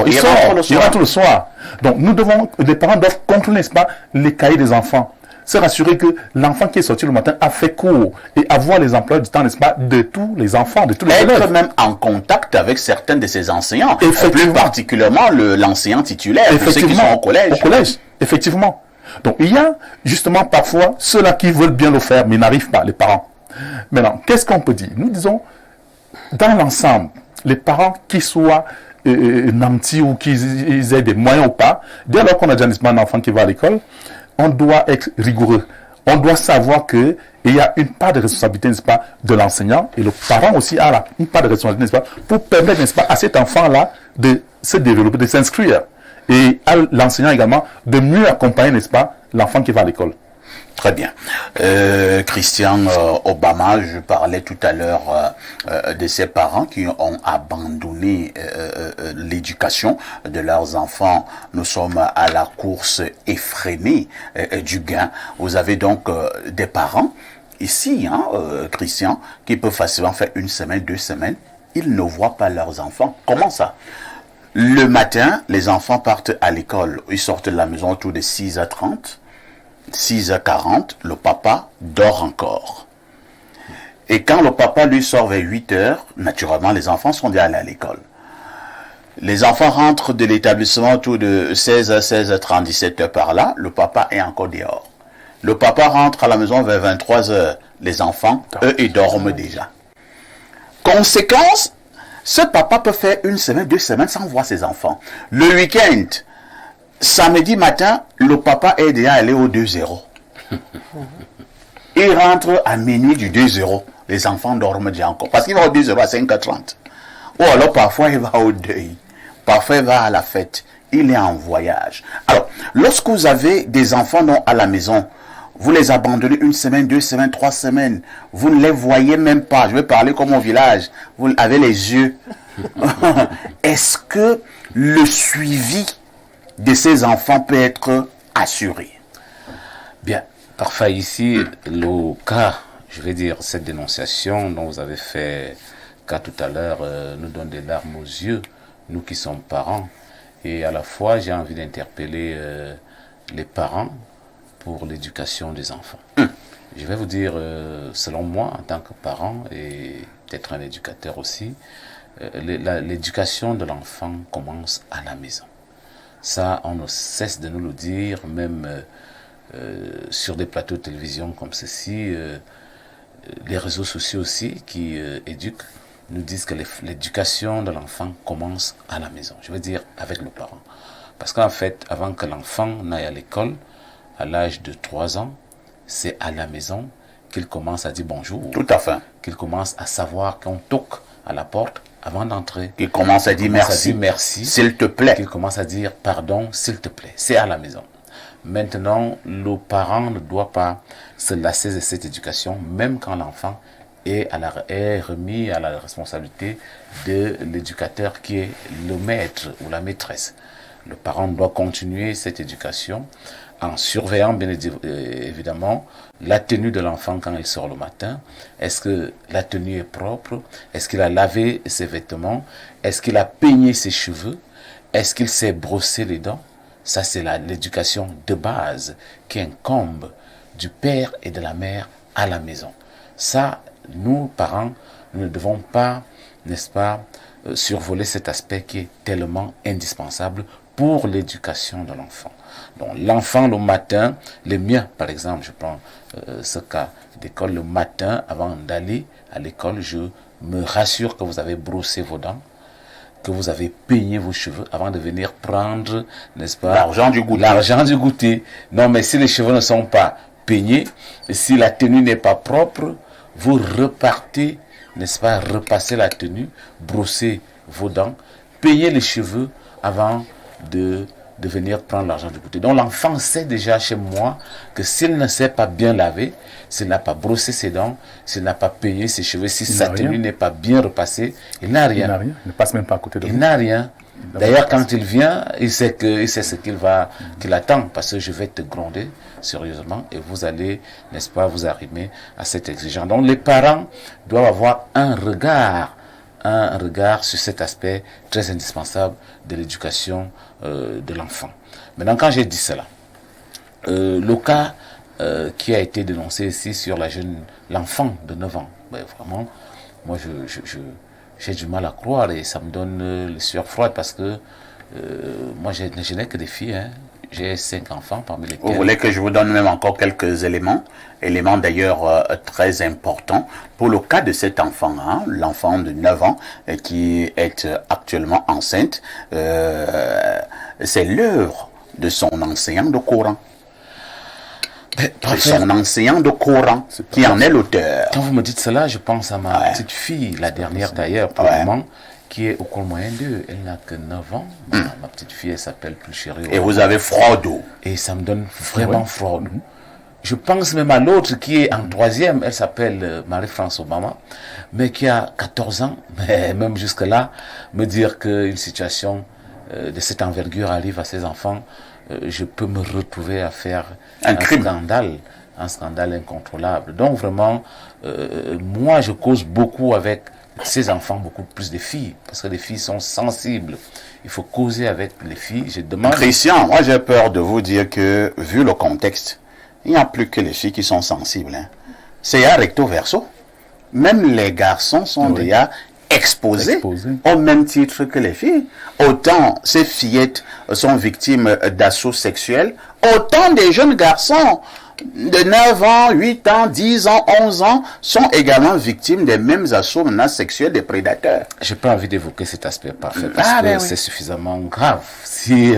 il rentre le soir. Donc, les parents doivent contrôler, n'est-ce pas, les cahiers des enfants. Se rassurer que l'enfant qui est sorti le matin a fait cours et avoir les emplois du temps, n'est-ce pas, de tous les enfants, de tous les élèves. Être même en contact avec certains de ses enseignants. Effectivement. Plus particulièrement l'enseignant titulaire, ceux qui sont au collège. Au collège, effectivement. Donc, il y a justement parfois ceux-là qui veulent bien le faire, mais n'arrivent pas, les parents. Maintenant, qu'est-ce qu'on peut dire? Nous disons, dans l'ensemble, les parents qui soient nantis ou qu'ils aient des moyens ou pas, dès lors qu'on a déjà un enfant qui va à l'école, on doit être rigoureux. On doit savoir qu'il y a une part de responsabilité, n'est-ce pas, de l'enseignant, et le parent aussi a une part de responsabilité, n'est-ce pas, pour permettre, n'est-ce pas, à cet enfant-là de se développer, de s'inscrire. Et à l'enseignant également de mieux accompagner, n'est-ce pas, l'enfant qui va à l'école. Très bien. Christian Obama, je parlais tout à l'heure de ces parents qui ont abandonné l'éducation de leurs enfants. Nous sommes à la course effrénée du gain. Vous avez donc des parents ici, Christian, qui peuvent facilement faire 1 semaine, 2 semaines. Ils ne voient pas leurs enfants. Comment ça? Le matin, les enfants partent à l'école. Ils sortent de la maison autour de 6h30. 6h40, le papa dort encore. Et quand le papa lui sort vers 8h, naturellement, les enfants sont déjà allés à l'école. Les enfants rentrent de l'établissement autour de 16h, 16h30, 17h par là. Le papa est encore dehors. Le papa rentre à la maison vers 23h. Les enfants, eux, ils dorment déjà. Conséquence, ce papa peut faire 1 semaine, 2 semaines sans voir ses enfants. Le week-end, samedi matin, le papa est déjà allé au 2-0. Il rentre à minuit du 2-0. Les enfants dorment déjà encore. Parce qu'il va au 2-0 à 5h30. Ou alors parfois il va au deuil. Parfois il va à la fête. Il est en voyage. Alors, lorsque vous avez des enfants à la maison, vous les abandonnez 1 semaine, 2 semaines, 3 semaines. Vous ne les voyez même pas. Je vais parler comme au village. Vous avez les yeux. Est-ce que le suivi de ces enfants peut être assuré? Bien, parfois ici, le cas, je vais dire, cette dénonciation dont vous avez fait cas tout à l'heure, nous donne des larmes aux yeux, nous qui sommes parents. Et à la fois, j'ai envie d'interpeller les parents pour l'éducation des enfants. Je vais vous dire, selon moi, en tant que parent et peut-être un éducateur aussi, l'éducation de l'enfant commence à la maison. Ça, on ne cesse de nous le dire, même sur des plateaux de télévision comme ceci, les réseaux sociaux aussi qui éduquent, nous disent que l'éducation de l'enfant commence à la maison. Je veux dire avec le parent. Parce qu'en fait, avant que l'enfant n'aille à l'école, à l'âge de 3 ans, c'est à la maison qu'il commence à dire bonjour. Tout à fait. Qu'il commence à savoir qu'on toque à la porte avant d'entrer. Qu'il commence à dire merci. Merci. S'il te plaît. Qu'il commence à dire pardon, s'il te plaît. C'est à la maison. Maintenant, le parent ne doit pas se lasser de cette éducation, même quand l'enfant est remis à la responsabilité de l'éducateur qui est le maître ou la maîtresse. Le parent doit continuer cette éducation en surveillant bien évidemment la tenue de l'enfant quand il sort le matin. Est-ce que la tenue est propre? Est-ce qu'il a lavé ses vêtements? Est-ce qu'il a peigné ses cheveux? Est-ce qu'il s'est brossé les dents? Ça, c'est l'éducation de base qui incombe du père et de la mère à la maison. Ça, nous, parents, nous ne devons pas, n'est-ce pas, survoler cet aspect qui est tellement indispensable pour l'éducation de l'enfant. Donc, l'enfant, le matin, les miens, par exemple, je prends ce cas d'école, le matin, avant d'aller à l'école, je me rassure que vous avez brossé vos dents, que vous avez peigné vos cheveux avant de venir prendre, n'est-ce pas, l'argent du goûter. L'argent du goûter. Non, mais si les cheveux ne sont pas peignés, si la tenue n'est pas propre, vous repartez, n'est-ce pas, repasser la tenue, brosser vos dents, payer les cheveux avant de venir prendre l'argent du côté. Donc l'enfant sait déjà chez moi que s'il ne s'est pas bien lavé, s'il n'a pas brossé ses dents, s'il n'a pas payé ses cheveux, si sa tenue n'est pas bien repassée, il n'a rien. Il n'a rien, il ne passe même pas à côté de vous. Il n'a rien. D'ailleurs, quand il vient, il sait ce qu'il attend, parce que je vais te gronder sérieusement et vous allez, n'est-ce pas, vous arrimer à cette exigence. Donc les parents doivent avoir un regard sur cet aspect très indispensable de l'éducation de l'enfant. Maintenant, quand j'ai dit cela, le cas qui a été dénoncé ici sur l'enfant de 9 ans, ben, vraiment, moi j'ai du mal à croire et ça me donne les sueurs froides parce que moi je n'ai que des filles, hein. J'ai 5 enfants parmi lesquels... Vous voulez que je vous donne même encore quelques éléments d'ailleurs très importants pour le cas de cet enfant, hein, l'enfant de 9 ans qui est actuellement enceinte. C'est l'œuvre de son enseignant de Coran. Son enseignant de Coran qui en est l'auteur. Quand vous me dites cela, je pense à ma petite fille, la dernière d'ailleurs, pour le moment, qui est au cours moyen 2. Elle n'a que 9 ans. Ma petite fille, elle s'appelle plus chérie. Et vous avez froid d'eau. Et ça me donne vraiment froid d'eau. Je pense même à l'autre qui est en 3e. Elle s'appelle Marie-France Obama, mais qui a 14 ans. Mais même jusque-là, me dire qu'une situation de cette envergure arrive à ses enfants, je peux me retrouver à faire un scandale incontrôlable. Donc vraiment, moi je cause beaucoup avec ces enfants, beaucoup plus des filles, parce que les filles sont sensibles. Il faut causer avec les filles. Je demande... Christian, moi j'ai peur de vous dire que, vu le contexte, il n'y a plus que les filles qui sont sensibles. Hein. C'est à recto verso. Même les garçons sont déjà exposés au même titre que les filles. Autant ces fillettes sont victimes d'assauts sexuels, autant des jeunes garçons de 9 ans, 8 ans, 10 ans, 11 ans sont également victimes des mêmes assauts sexuels des prédateurs. Je n'ai pas envie d'évoquer cet aspect parfait parce que c'est suffisamment grave. Si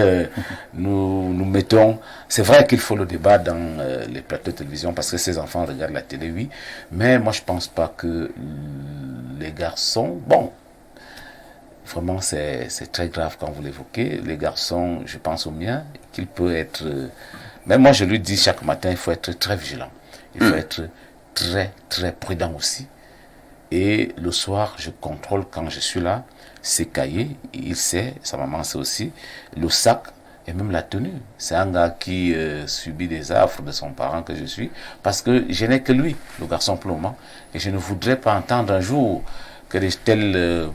nous mettons... C'est vrai qu'il faut le débat dans les plateaux de télévision parce que ces enfants regardent la télé, oui. Mais moi, je ne pense pas que les garçons... Bon, vraiment, c'est très grave quand vous l'évoquez. Les garçons, je pense au mien, qu'il peut être... Mais moi, je lui dis chaque matin, il faut être très vigilant. Il faut être très, très prudent aussi. Et le soir, je contrôle quand je suis là, ses cahiers, il sait, sa maman sait aussi, le sac et même la tenue. C'est un gars qui subit des affres de son parent que je suis, parce que je n'ai que lui, le garçon pour le moment, et je ne voudrais pas entendre un jour que de telles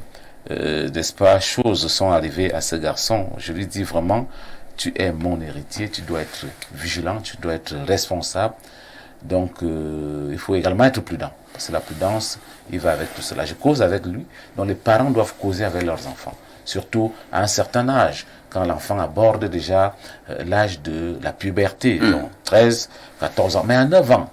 n'est-ce pas, choses sont arrivées à ce garçon. Je lui dis vraiment, tu es mon héritier, tu dois être vigilant, tu dois être responsable. Donc, il faut également être prudent. Parce que la prudence, il va avec tout cela. Je cause avec lui. Donc, les parents doivent causer avec leurs enfants. Surtout à un certain âge, quand l'enfant aborde déjà l'âge de la puberté. Donc, 13, 14 ans. Mais à 9 ans,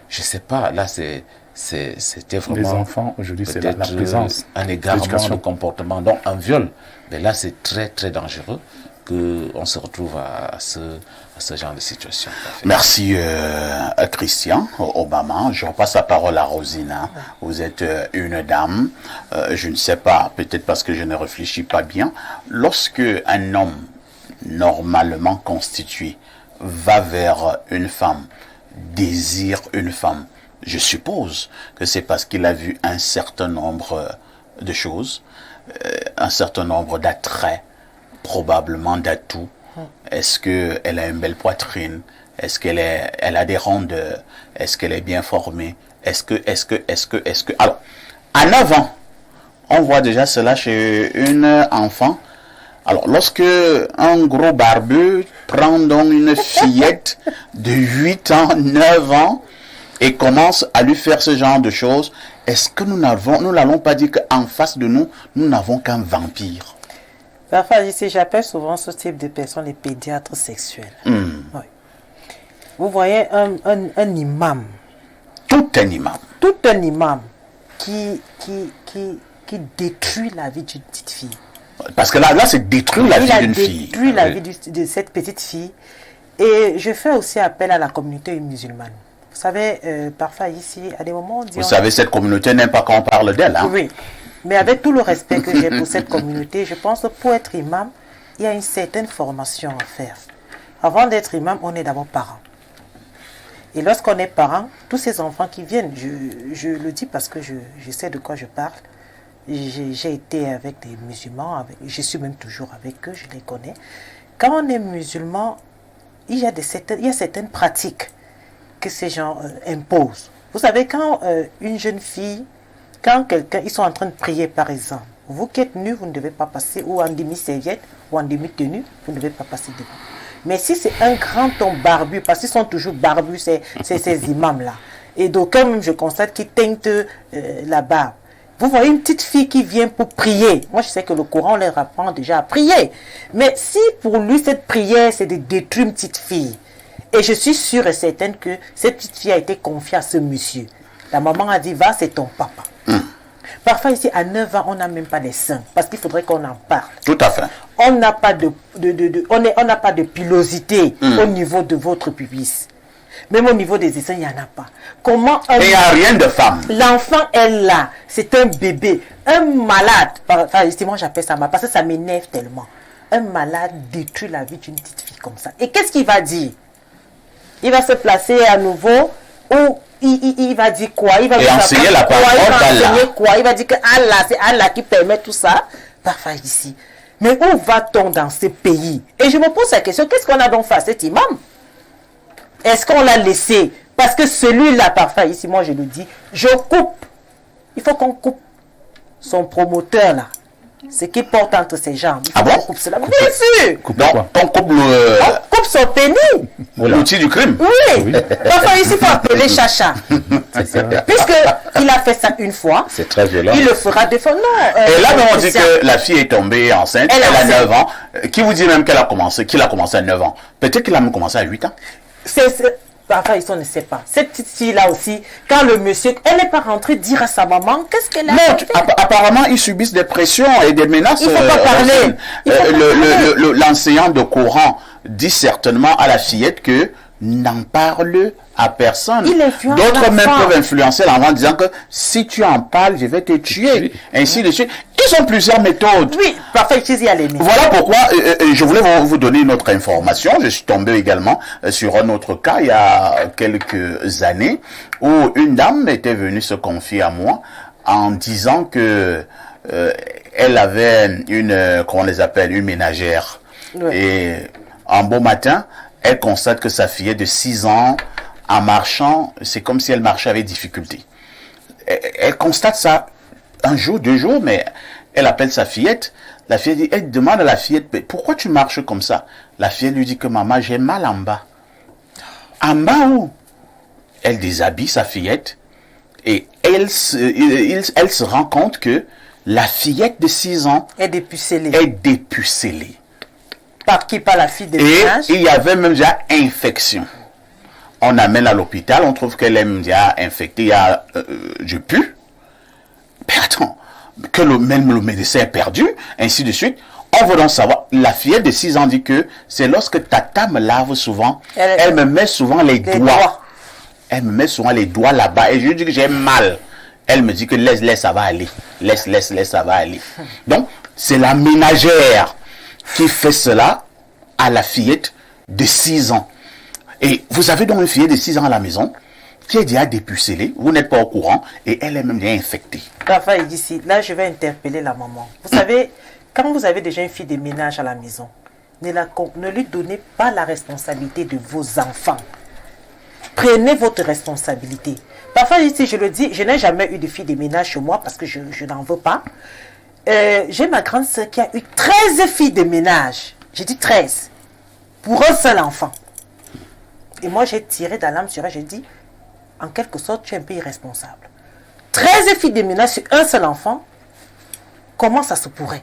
je ne sais pas, là, c'était vraiment... Les enfants, aujourd'hui, c'est la présence. Un égarement de comportement, donc un viol. Mais là, c'est très, très dangereux qu'on se retrouve à ce genre de situation. Merci Christian Obama. Je repasse la parole à Rosina. Vous êtes une dame. Je ne sais pas, peut-être parce que je ne réfléchis pas bien. Lorsque un homme normalement constitué va vers une femme, désire une femme, je suppose que c'est parce qu'il a vu un certain nombre de choses, un certain nombre d'attraits, probablement d'atouts. Est-ce qu'elle a une belle poitrine? Est-ce elle a des rondeurs? Est-ce qu'elle est bien formée? Est-ce que... Alors, à 9 ans, on voit déjà cela chez une enfant. Alors, lorsque un gros barbu prend donc une fillette de 8 ans, 9 ans, et commence à lui faire ce genre de choses, est-ce que nous n'allons pas dire qu'en face de nous, nous n'avons qu'un vampire? Parfois, j'appelle souvent ce type de personnes les pédiatres sexuels. Oui. Vous voyez un imam. Tout un imam. Qui détruit la vie d'une petite fille. Parce que là c'est détruire la vie d'une fille. Il détruit la vie de cette petite fille. Et je fais aussi appel à la communauté musulmane. Vous savez, parfois ici, à des moments, on dit... Vous savez, cette communauté n'aime pas quand on parle d'elle. Hein? Oui, mais avec tout le respect que j'ai pour cette communauté, je pense que pour être imam, il y a une certaine formation à faire. Avant d'être imam, on est d'abord parent. Et lorsqu'on est parent, tous ces enfants qui viennent, je le dis parce que je sais de quoi je parle. J'ai été avec des musulmans, je suis même toujours avec eux, je les connais. Quand on est musulman, il y a certaines pratiques que ces gens imposent. Vous savez, quand une jeune fille, quand quelqu'un, ils sont en train de prier par exemple, vous qui êtes nus, vous ne devez pas passer, ou en demi-serviette, ou en demi-tenue, vous ne devez pas passer devant. Mais si c'est un grand homme barbu, parce qu'ils sont toujours barbus, ces imams-là, et d'aucuns même je constate qu'ils teintent la barbe. Vous voyez une petite fille qui vient pour prier. Moi, je sais que le Coran leur apprend déjà à prier. Mais si pour lui, cette prière, c'est de détruire une petite fille, et je suis sûre et certaine que cette petite fille a été confiée à ce monsieur. La maman a dit, va, c'est ton papa. Parfois, ici, à 9 ans, on n'a même pas de seins, parce qu'il faudrait qu'on en parle. Tout à fait. On n'a pas on n'a pas de pilosité au niveau de votre pubis. Même au niveau des seins, il n'y en a pas. Comment Et il n'y a rien de femme. L'enfant est là, c'est un bébé, un malade. Enfin, moi j'appelle ça parce que ça m'énerve tellement. Un malade détruit la vie d'une petite fille comme ça. Et qu'est-ce qu'il va dire? Il va se placer à nouveau ou il va dire quoi? Il va enseigner la parole d'Allah. Il va dire que Allah, c'est Allah qui permet tout ça. Parfois ici. Mais où va-t-on dans ce pays? Et je me pose la question, qu'est-ce qu'on a donc fait à cet imam? Est-ce qu'on l'a laissé? Parce que celui-là, parfois ici, moi je le dis, je coupe. Il faut qu'on coupe son promoteur là. Ce qui porte entre ses jambes. Ah bon? Coupe cela. Bien sûr. Donc, on coupe on coupe son pénis. l'outil du crime. Oui. Parfois ici, il faut appeler Chacha. Puisqu'il a fait ça une fois. C'est très violent. Il le fera deux fois. Non. Et là, on dit que la fille est tombée enceinte. Elle a 9 ans. Qui vous dit même qu'elle a commencé, qu'il a commencé à 9 ans? Peut-être qu'il a même commencé à 8 ans. Parfois, on ne sait pas. Cette petite fille-là aussi, quand le monsieur, elle n'est pas rentrée dire à sa maman, qu'est-ce qu'elle a fait? Apparemment, ils subissent des pressions et des menaces. Il ne faut pas parler. L'enseignant de Coran dit certainement à la fillette que n'en parle à personne. D'autres même peuvent influencer l'enfant en disant que si tu en parles, je vais te tuer. Ainsi de suite. Ils ont plusieurs méthodes. Oui, parfait, y aller. Voilà pourquoi je voulais vous donner une autre information. Je suis tombé également sur un autre cas il y a quelques années où une dame était venue se confier à moi en disant que elle avait comment on les appelle, une ménagère. Oui. Et un beau matin, elle constate que sa fillette de 6 ans, en marchant, c'est comme si elle marchait avec difficulté. Elle constate ça un jour, 2 jours, mais elle appelle sa fillette. La fillette dit, elle demande à la fillette, pourquoi tu marches comme ça? La fillette lui dit que maman, j'ai mal en bas. En bas où? Elle déshabille sa fillette et elle se rend compte que la fillette de 6 ans est dépucellée. Par qui? Par la fille de ménage. Et il y avait même déjà infection. On amène à l'hôpital, on trouve qu'elle est déjà infectée, il y a du pu. Mais attends, que même le médecin est perdu, ainsi de suite. On veut donc savoir, la fillette de 6 ans dit que c'est lorsque tata me lave souvent, elle me met souvent les doigts. Elle me met souvent les doigts là-bas et je lui dis que j'ai mal. Elle me dit que laisse, ça va aller. Laisse, ça va aller. Donc, c'est la ménagère qui fait cela à la fillette de 6 ans. Et vous avez donc une fillette de 6 ans à la maison qui est déjà dépucellée, vous n'êtes pas au courant, et elle est même déjà infectée. Parfois, il dit ici, là je vais interpeller la maman. Vous savez, quand vous avez déjà une fille de ménage à la maison, ne lui donnez pas la responsabilité de vos enfants. Prenez votre responsabilité. Parfois, ici, je le dis, je n'ai jamais eu de fille de ménage chez moi parce que je n'en veux pas. J'ai ma grande soeur qui a eu 13 filles de ménage. J'ai dit 13. Pour un seul enfant. Et moi, j'ai tiré dans l'âme sur elle. J'ai dit, en quelque sorte, tu es un peu irresponsable. 13 filles de ménage sur un seul enfant. Comment ça se pourrait?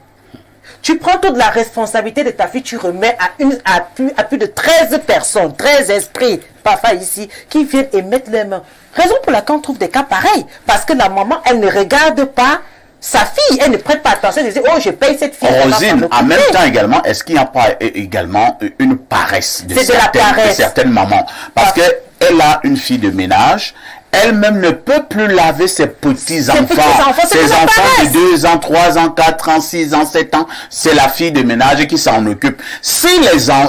Tu prends toute la responsabilité de ta fille, tu remets à plus de 13 personnes, 13 esprits, parfois ici, qui viennent et mettent les mains. Raison pour laquelle on trouve des cas pareils. Parce que la maman, elle ne regarde pas sa fille, elle ne prête pas attention, elle dit, oh, je paye cette fille. Rosine, en même temps également, est-ce qu'il n'y a pas également une paresse de certaines mamans? Parce que elle a une fille de ménage, elle-même ne peut plus laver ses petits-enfants. Ses enfants de 2 ans, 3 ans, 4 ans, 6 ans, 7 ans, c'est la fille de ménage qui s'en occupe. Si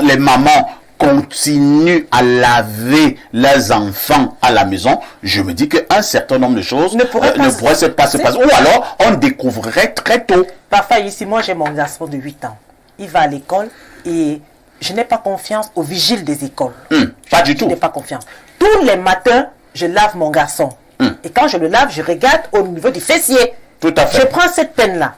les mamans continuent à laver leurs enfants à la maison, je me dis qu'un certain nombre de choses ne pourraient pas se passer. Ou alors, on découvrirait très tôt. Parfois, ici, moi, j'ai mon garçon de 8 ans. Il va à l'école et je n'ai pas confiance aux vigiles des écoles. Pas du tout. Je n'ai pas confiance. Tous les matins, je lave mon garçon. Et quand je le lave, je regarde au niveau du fessier. Tout à fait. Je prends cette peine-là.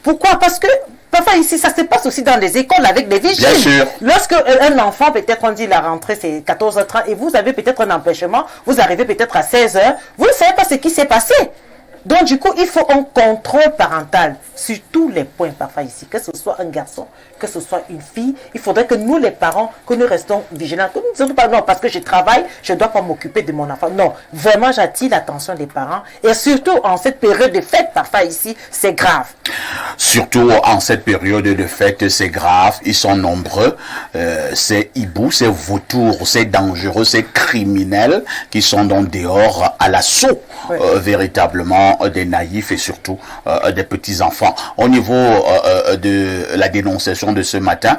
Pourquoi? Parce que parfois ici, ça se passe aussi dans les écoles avec des vigiles. Bien sûr. Lorsque un enfant, peut-être on dit la rentrée c'est 14h30 et vous avez peut-être un empêchement, vous arrivez peut-être à 16h, vous ne savez pas ce qui s'est passé. Donc du coup, il faut un contrôle parental sur tous les points parfois ici, que ce soit un garçon, que ce soit une fille. Il faudrait que nous les parents, que nous restons vigilants. Que nous ne disons pas non, parce que je travaille, je ne dois pas m'occuper de mon enfant. Non, vraiment j'attire l'attention des parents. Et surtout en cette période de fête, parfois ici, c'est grave. Surtout en cette période de fête, c'est grave. Ils sont nombreux. C'est hibou, c'est vautours, c'est dangereux, c'est criminels qui sont donc dehors à l'assaut, véritablement des naïfs et surtout des petits-enfants. Au niveau de la dénonciation de ce matin,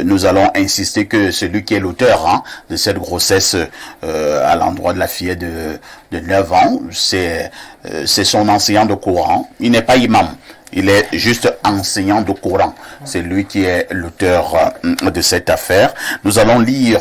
nous allons insister que celui qui est l'auteur de cette grossesse à l'endroit de la fillette de 9 ans, c'est son enseignant de Coran. Il n'est pas imam. Il est juste enseignant de Coran. C'est lui qui est l'auteur de cette affaire. Nous allons lire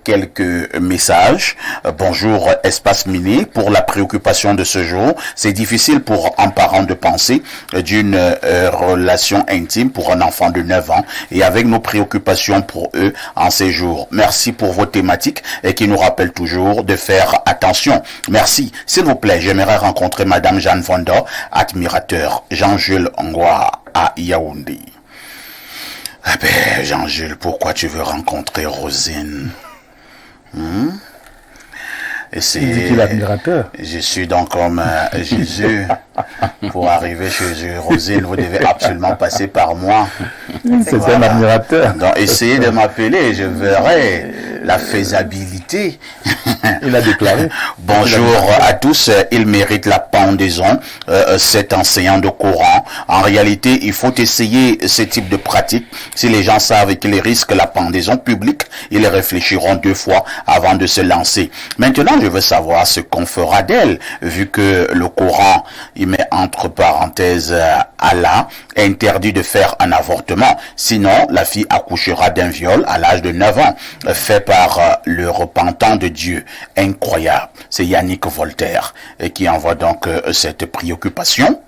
quelques messages. Bonjour Espace Miné. Pour la préoccupation de ce jour, c'est difficile pour un parent de penser d'une relation intime pour un enfant de 9 ans et avec nos préoccupations pour eux en ces jours. Merci pour vos thématiques et qui nous rappellent toujours de faire attention. Merci. S'il vous plaît, j'aimerais rencontrer Madame Jeanne Vonda, admirateur. Jean-Jules Ngwa à Yaoundé. Eh ben, Jean-Jules, pourquoi tu veux rencontrer Rosine? Et c'est l'admirateur. Je suis donc comme Jésus. Pour arriver chez Rosine, vous devez absolument passer par moi. C'est un admirateur. Donc, essayez de m'appeler, je verrai la faisabilité. Il a déclaré. Bonjour à tous. Il mérite la pendaison, cet enseignant de Coran. En réalité, il faut essayer ce type de pratique. Si les gens savent qu'ils risquent la pendaison publique, ils réfléchiront 2 fois avant de se lancer. Maintenant, je veux savoir ce qu'on fera d'elle, vu que le Coran, il met entre parenthèses Allah, interdit de faire un avortement. Sinon, la fille accouchera d'un viol à l'âge de 9 ans, fait par le repentant de Dieu. Incroyable. C'est Yannick Voltaire qui envoie donc cette préoccupation.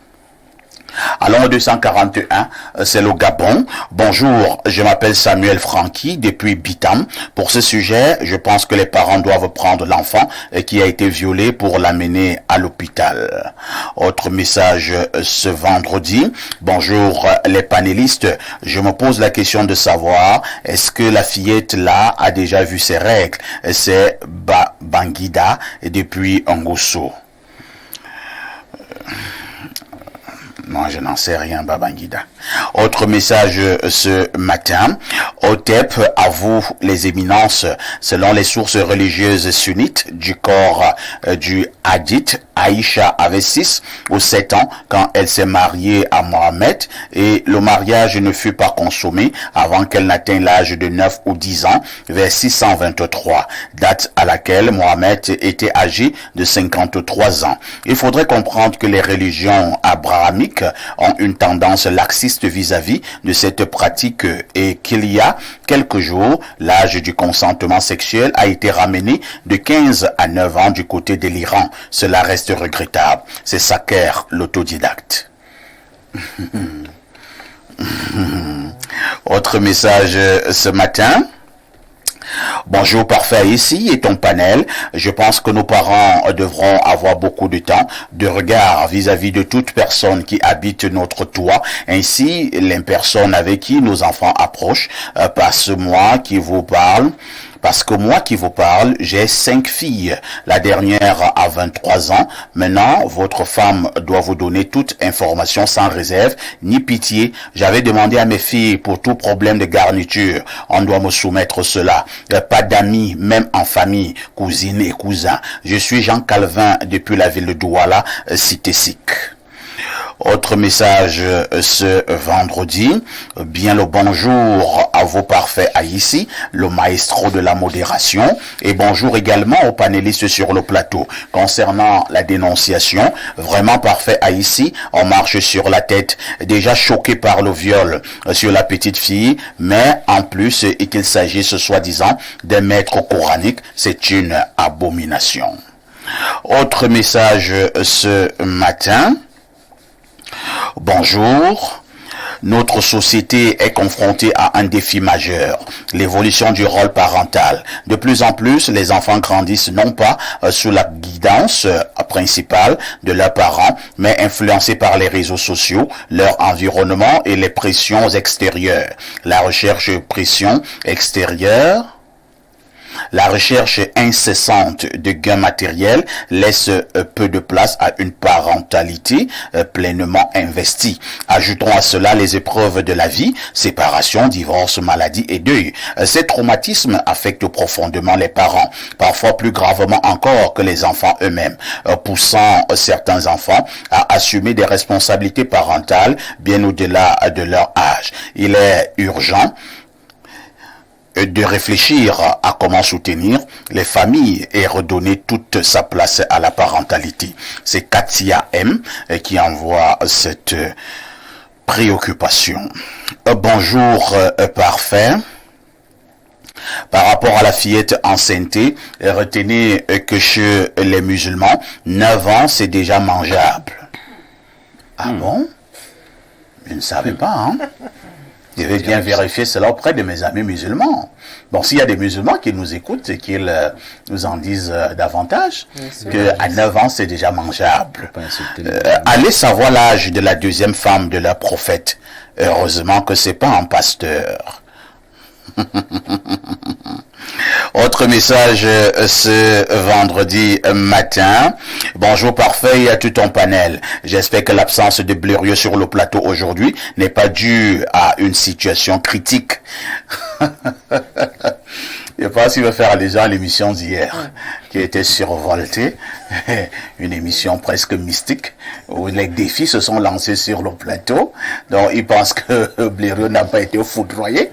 Allons au 241, c'est le Gabon. Bonjour, je m'appelle Samuel Franqui depuis Bitam. Pour ce sujet, je pense que les parents doivent prendre l'enfant qui a été violé pour l'amener à l'hôpital. Autre message ce vendredi. Bonjour les panélistes, je me pose la question de savoir, est-ce que la fillette là a déjà vu ses règles? C'est Bangida depuis Ngosso. Non, je n'en sais rien, Babangida. Autre message ce matin. Otep avoue les éminences selon les sources religieuses sunnites du corps du hadith. Aïcha avait 6 ou 7 ans quand elle s'est mariée à Mohamed et le mariage ne fut pas consommé avant qu'elle n'atteigne l'âge de 9 ou 10 ans, vers 623, date à laquelle Mohamed était âgé de 53 ans. Il faudrait comprendre que les religions abrahamiques ont une tendance laxiste vis-à-vis de cette pratique et qu'il y a quelques jours, l'âge du consentement sexuel a été ramené de 15 à 9 ans du côté de l'Iran. Cela reste regrettable. C'est Saker, l'autodidacte. Autre message ce matin. Bonjour parfait, ici est ton panel. Je pense que nos parents devront avoir beaucoup de temps, de regard vis-à-vis de toute personne qui habite notre toit, ainsi les personnes avec qui nos enfants approchent. Passe-moi qui vous parle. Parce que moi qui vous parle, j'ai 5 filles. La dernière a 23 ans. Maintenant, votre femme doit vous donner toute information sans réserve, ni pitié. J'avais demandé à mes filles pour tout problème de garniture. On doit me soumettre cela. Pas d'amis, même en famille, cousines et cousins. Je suis Jean Calvin depuis la ville de Douala, Cité Sic. Autre message ce vendredi, bien le bonjour à vos parfaits Haïti, le maestro de la modération, et bonjour également aux panélistes sur le plateau. Concernant la dénonciation, vraiment parfait Haïti, on marche sur la tête, déjà choqué par le viol sur la petite fille, mais en plus, et qu'il s'agisse soi-disant d'un maître coranique, c'est une abomination. Autre message ce matin. Bonjour. Notre société est confrontée à un défi majeur, l'évolution du rôle parental. De plus en plus, les enfants grandissent non pas sous la guidance principale de leurs parents, mais influencés par les réseaux sociaux, leur environnement et les pressions extérieures. La recherche pression extérieure. La recherche incessante de gains matériels laisse peu de place à une parentalité pleinement investie. Ajoutons à cela les épreuves de la vie, séparation, divorce, maladie et deuil. Ces traumatismes affectent profondément les parents, parfois plus gravement encore que les enfants eux-mêmes, poussant certains enfants à assumer des responsabilités parentales bien au-delà de leur âge. Il est urgent de réfléchir à comment soutenir les familles et redonner toute sa place à la parentalité. C'est Katia M qui envoie cette préoccupation. Bonjour parfait. Par rapport à la fillette enceinte, retenez que chez les musulmans, 9 ans c'est déjà mangeable. Ah bon? Je ne savais pas, hein? Je vais bien vérifier cela auprès de mes amis musulmans. Bon, s'il y a des musulmans qui nous écoutent et qu'ils nous en disent davantage, qu'à 9 ans, c'est déjà mangeable. Allez savoir l'âge de la deuxième femme de leur prophète. Heureusement que c'est pas un pasteur. Autre message ce vendredi matin. Bonjour parfait et à tout ton panel. J'espère que l'absence de Blériot sur le plateau aujourd'hui n'est pas due à une situation critique. Je pense qu'il va faire allusion à l'émission d'hier, qui était survoltée, une émission presque mystique, où les défis se sont lancés sur le plateau. Donc, il pense que Blériot n'a pas été foudroyé.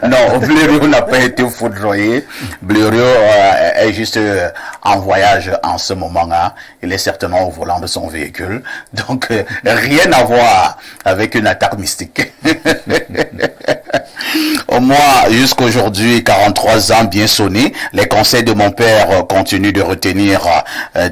Non, Blériot n'a pas été foudroyé. Blériot est juste en voyage en ce moment-là. Il est certainement au volant de son véhicule. Donc, rien à voir avec une attaque mystique. Moi, jusqu'aujourd'hui, 43 ans bien sonnés, les conseils de mon père continuent de retenir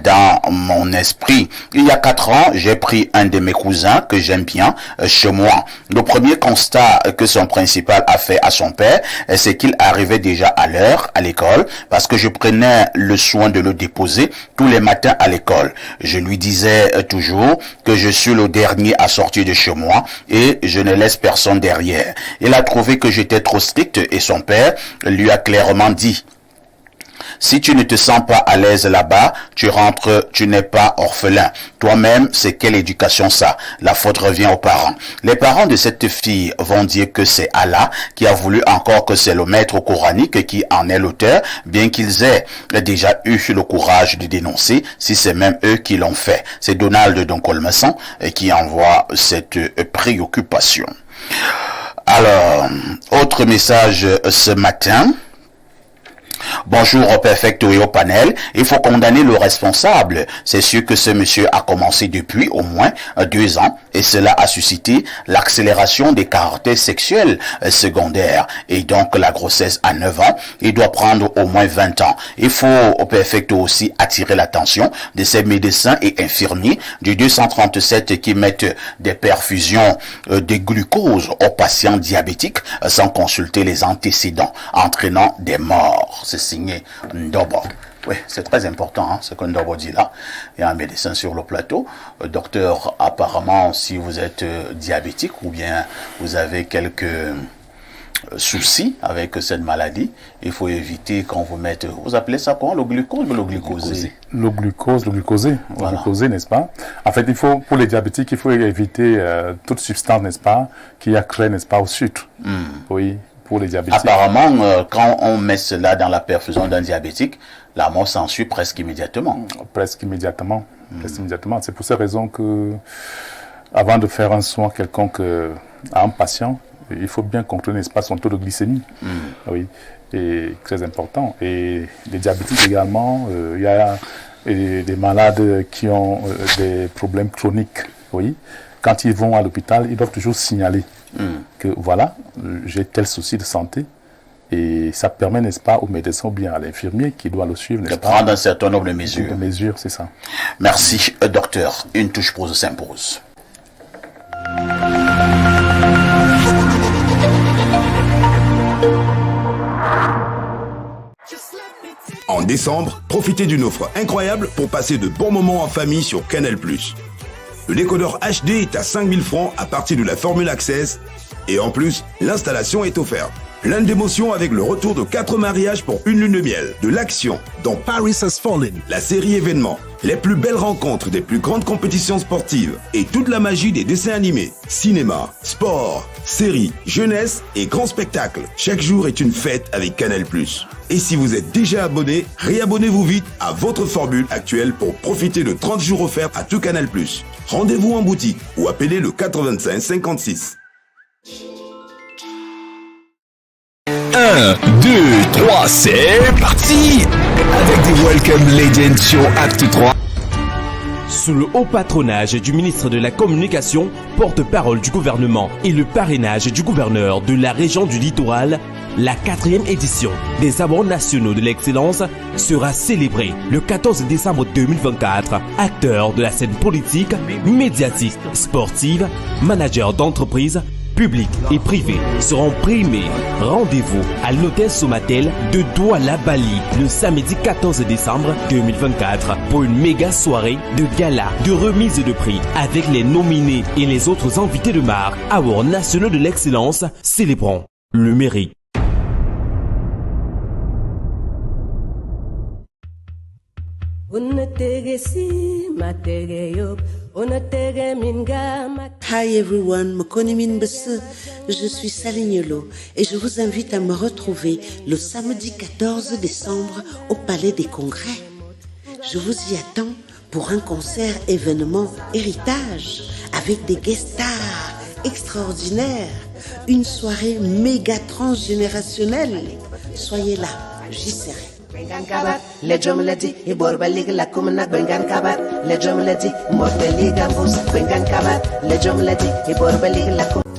dans mon esprit. Il y a 4 ans, j'ai pris un de mes cousins que j'aime bien chez moi. Le premier constat que son principal a fait à son père, c'est qu'il arrivait déjà à l'heure à l'école parce que je prenais le soin de le déposer tous les matins à l'école. Je lui disais toujours que je suis le dernier à sortir de chez moi et je ne laisse personne derrière. Il a trouvé que j'étais trop strict et son père lui a clairement dit: si tu ne te sens pas à l'aise là-bas, tu rentres, tu n'es pas orphelin. Toi-même, c'est quelle éducation ça? La faute revient aux parents. Les parents de cette fille vont dire que c'est Allah qui a voulu encore que c'est le maître coranique qui en est l'auteur, bien qu'ils aient déjà eu le courage de dénoncer, si c'est même eux qui l'ont fait. C'est Donald Doncolmesson qui envoie cette préoccupation. Alors, autre message ce matin. Bonjour au perfecto et au panel. Il faut condamner le responsable. C'est sûr que ce monsieur a commencé depuis au moins 2 ans et cela a suscité l'accélération des caractères sexuels secondaires et donc la grossesse à 9 ans. Il doit prendre au moins 20 ans. Il faut au perfecto aussi attirer l'attention de ces médecins et infirmiers du 237 qui mettent des perfusions de glucose aux patients diabétiques sans consulter les antécédents, entraînant des morts. C'est signé Ndobo. Oui, c'est très important, hein, ce que Ndobo dit là. Il y a un médecin sur le plateau. Docteur, apparemment, si vous êtes diabétique ou bien vous avez quelques souci avec cette maladie, il faut éviter quand vous mettez, vous appelez ça quoi, le glucose ou le glucosé? Le glucosé, Voilà. le glucosé, n'est-ce pas? En fait, pour les diabétiques, il faut éviter toute substance, n'est-ce pas, qui accrée, n'est-ce pas, au sucre. Oui, pour les diabétiques. Apparemment, quand on met cela dans la perfusion d'un diabétique, la mort s'ensuit presque immédiatement. Presque immédiatement. Presque immédiatement. C'est pour ces raisons que, avant de faire un soin quelconque à un patient, il faut bien contrôler, n'est-ce pas, son taux de glycémie. Oui, et très important. Et les diabétiques également, il y a des malades qui ont des problèmes chroniques. Oui, quand ils vont à l'hôpital, ils doivent toujours signaler que voilà, j'ai tel souci de santé. Et ça permet, n'est-ce pas, au médecin ou bien à l'infirmier qui doit le suivre, n'est-ce De pas, prendre un certain nombre de mesures. de mesures, c'est ça. Merci, docteur. Une touche prose s'impose. En décembre, profitez d'une offre incroyable pour passer de bons moments en famille sur Canal+. Le décodeur HD est à 5 000 francs à partir de la formule Access. Et en plus, l'installation est offerte. Plein d'émotions avec le retour de 4 mariages pour une lune de miel, de l'action dans Paris Has Fallen, la série événement, les plus belles rencontres des plus grandes compétitions sportives et toute la magie des dessins animés, cinéma, sport, séries, jeunesse et grands spectacles. Chaque jour est une fête avec Canal+. Et si vous êtes déjà abonné, réabonnez-vous vite à votre formule actuelle pour profiter de 30 jours offerts à tout Canal+. Rendez-vous en boutique ou appelez le 85 56. 1, 2, 3, c'est parti! Avec des Welcome Legends Show Acte 3. Sous le haut patronage du ministre de la Communication, porte-parole du gouvernement et le parrainage du gouverneur de la région du Littoral, la 4e édition des Awards nationaux de l'excellence sera célébrée le 14 décembre 2024. Acteurs de la scène politique, médiatique, sportive, managers d'entreprise, publics et privés seront primés. Rendez-vous à l'hôtel Somatel de Douala Bali le samedi 14 décembre 2024 pour une méga soirée de gala, de remise de prix avec les nominés et les autres invités de marque. Awards nationaux de l'excellence, célébrons le mérite. Hi everyone, Mokonimin Besse, je suis Salignolo et je vous invite à me retrouver le samedi 14 décembre au Palais des Congrès. Je vous y attends pour un concert événement héritage avec des guest stars extraordinaires, une soirée méga transgénérationnelle. Soyez là, j'y serai.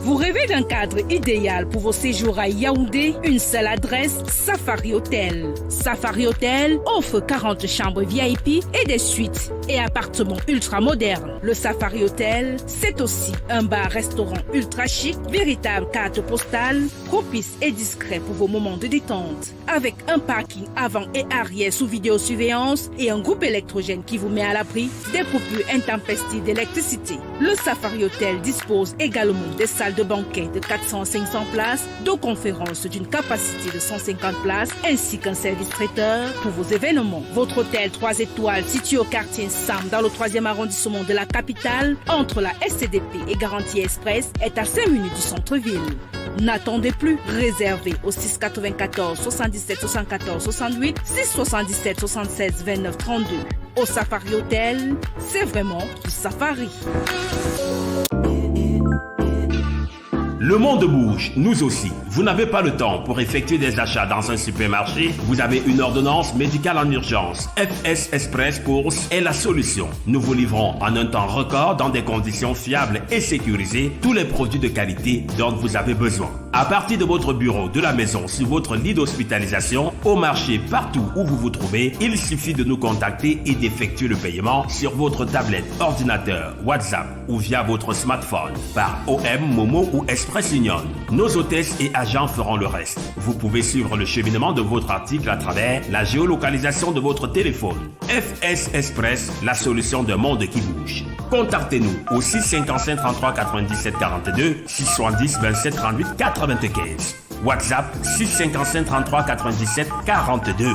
Vous rêvez d'un cadre idéal pour vos séjours à Yaoundé? Une seule adresse, Safari Hotel. Safari Hotel offre 40 chambres VIP et des suites et appartements ultra modernes. Le Safari Hotel, c'est aussi un bar-restaurant ultra chic, véritable carte postale, propice et discret pour vos moments de détente. Avec un parking avant et arrière sous vidéosurveillance et un groupe électrogène qui vous met à l'abri des coupures intempestives d'électricité. Le Safari Hotel dispose également des salles de banquet de 400 à 500 places, de conférences d'une capacité de 150 places, ainsi qu'un service traiteur pour vos événements. Votre hôtel 3 étoiles situé au quartier Sam dans le 3e arrondissement de la capitale, entre la SCDP et Garantie Express, est à 5 minutes du centre-ville. N'attendez plus, réservez au 694 77 74 68, 677 76 29 32. Au Safari Hotel, c'est vraiment du safari. Le monde bouge, nous aussi. Vous n'avez pas le temps pour effectuer des achats dans un supermarché? Vous avez une ordonnance médicale en urgence. FS Express Course est la solution. Nous vous livrons en un temps record, dans des conditions fiables et sécurisées, tous les produits de qualité dont vous avez besoin. À partir de votre bureau, de la maison, sur votre lit d'hospitalisation, au marché, partout où vous vous trouvez, il suffit de nous contacter et d'effectuer le paiement sur votre tablette, ordinateur, WhatsApp ou via votre smartphone par OM, Momo ou Express Union. Nos hôtesses et agents feront le reste. Vous pouvez suivre le cheminement de votre article à travers la géolocalisation de votre téléphone. FS Express, la solution d'un monde qui bouge. Contactez-nous au 655 33 97 42, 670 27 38 95. WhatsApp 655 33 97 42.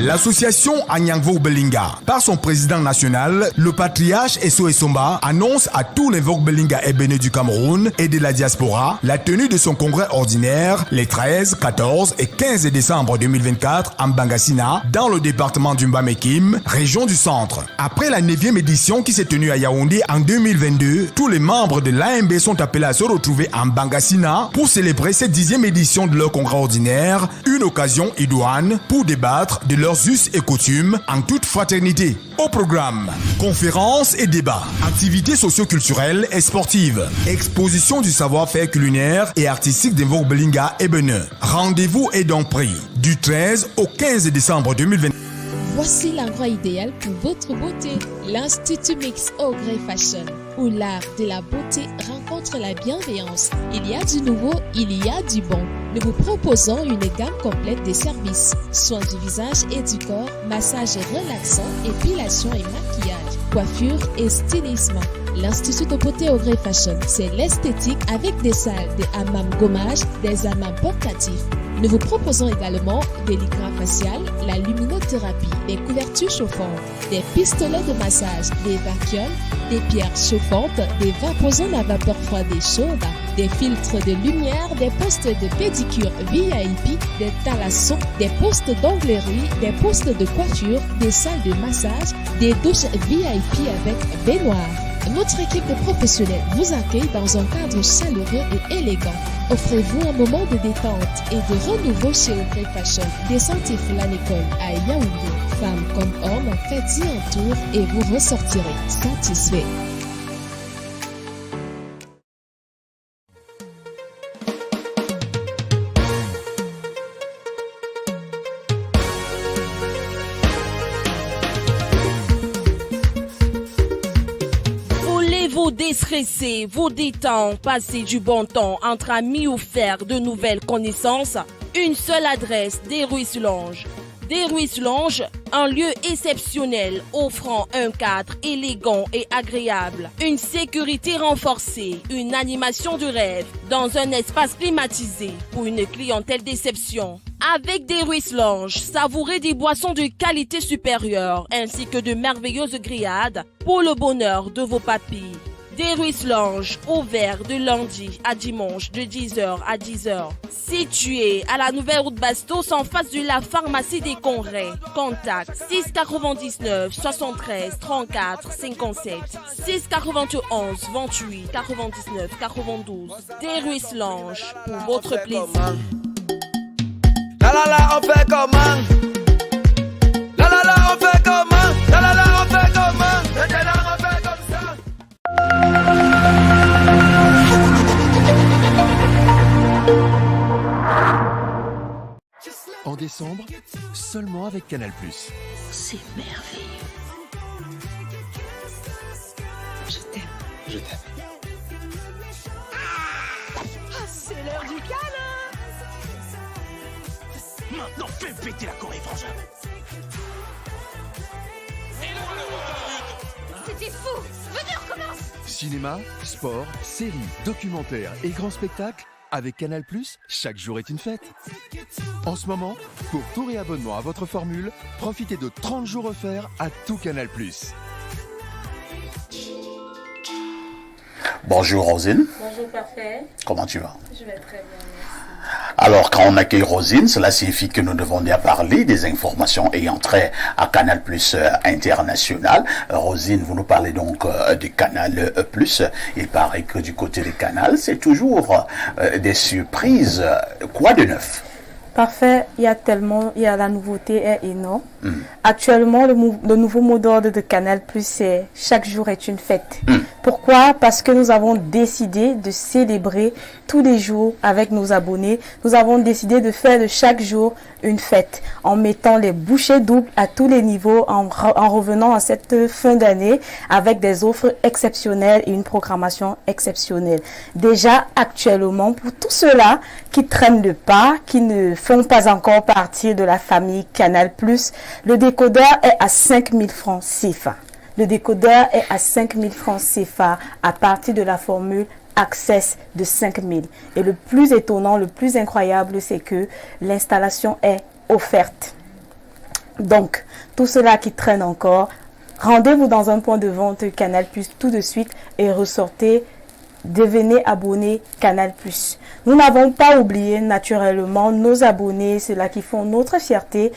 L'association Anyangvo Belinga, par son président national, le patriarche Esso Essomba, annonce à tous les Vogbelinga ébénés du Cameroun et de la diaspora la tenue de son congrès ordinaire les 13, 14 et 15 décembre 2024 en Bangassina, dans le département du Mbamekim, région du centre. Après la 9e édition qui s'est tenue à Yaoundé en 2022, tous les membres de l'AMB sont appelés à se retrouver en Bangassina pour célébrer cette 10e édition de leur congrès ordinaire, une occasion idoine pour débattre de leurs us et coutumes en toute fraternité. Au programme, conférences et débats, activités socio-culturelles et sportives, exposition du savoir-faire culinaire et artistique des Vogbelinga ébéneux. Rendez-vous est donc pris du 13 au 15 décembre 2020. Voici l'endroit idéal pour votre beauté. L'Institut Mix Ogrey Fashion, où l'art de la beauté rencontre la bienveillance. Il y a du nouveau, il y a du bon. Nous vous proposons une gamme complète de services. Soins du visage et du corps, massage relaxant, épilation et maquillage, coiffure et stylisme. L'Institut de beauté Ogrey Fashion, c'est l'esthétique avec des salles de hammam gommage, des hammams portatifs. Nous vous proposons également des lycras faciales, la luminothérapie, des couvertures chauffantes, des pistolets de massage, des vacuums, des pierres chauffantes, des vaposanes à vapeur froide et chaude, des filtres de lumière, des postes de pédicure VIP, des thalassons, des postes d'onglerie, des postes de coiffure, des salles de massage, des douches VIP avec baignoire. Notre équipe de professionnels vous accueille dans un cadre chaleureux et élégant. Offrez-vous un moment de détente et de renouveau chez Ogrey Fashion. Descendez l'école à Yaoundé. Femmes comme hommes, faites-y un tour et vous ressortirez satisfait. Vous déstresser, vous détendre, passer du bon temps entre amis ou faire de nouvelles connaissances, une seule adresse, des Ruisses Lounge. Des Ruisses Lounge, un lieu exceptionnel offrant un cadre élégant et agréable, une sécurité renforcée, une animation de rêve dans un espace climatisé pour une clientèle d'exception. Avec des Ruisses Lounge, savourez des boissons de qualité supérieure ainsi que de merveilleuses grillades pour le bonheur de vos papilles. Des Ruisses Lounge, ouvert de lundi à dimanche de 10h à 10h. Situé à la nouvelle route Bastos en face de la pharmacie des Congrès. Contact 699 73 34 57 691 28 99 92. Des Ruisses Lounge pour votre plaisir. La la la, on fait comment? La la la, on fait comment? La la la, on fait comment? On fait comme ça. En décembre, seulement avec Canal+. C'est merveilleux. Je t'aime. Je t'aime. C'est l'heure du câlin. Maintenant, fais péter la Corée, frangin. C'était fou. Venez, on recommence. Cinéma, sport, séries, documentaires et grands spectacles. Avec Canal+, chaque jour est une fête. En ce moment, pour tout réabonnement à votre formule, profitez de 30 jours offerts à tout Canal+. Bonjour Rosine. Bonjour Parfait. Comment tu vas? Je vais très bien. Alors, quand on accueille Rosine, cela signifie que nous devons bien parler des informations ayant trait à Canal Plus International. Rosine, vous nous parlez donc du Canal Plus. Il paraît que du côté des canals, c'est toujours des surprises. Quoi de neuf? Parfait, la nouveauté est énorme. Actuellement, le nouveau mot d'ordre de Canal+, c'est « Chaque jour est une fête ». Pourquoi? Parce que nous avons décidé de célébrer tous les jours avec nos abonnés. Nous avons décidé de faire de chaque jour une fête en mettant les bouchées doubles à tous les niveaux, en revenant à cette fin d'année avec des offres exceptionnelles et une programmation exceptionnelle. Déjà, actuellement, pour tous ceux-là qui traînent le pas, qui ne font pas encore partie de la famille Canal+, le décodeur est à 5 000 francs CFA. Le décodeur est à 5 000 francs CFA à partir de la formule Access de 5 000. Et le plus étonnant, le plus incroyable, c'est que l'installation est offerte. Donc, tout cela qui traîne encore, rendez-vous dans un point de vente Canal+ tout de suite et ressortez, devenez abonné Canal+. Nous n'avons pas oublié naturellement nos abonnés, ceux-là qui font notre fierté.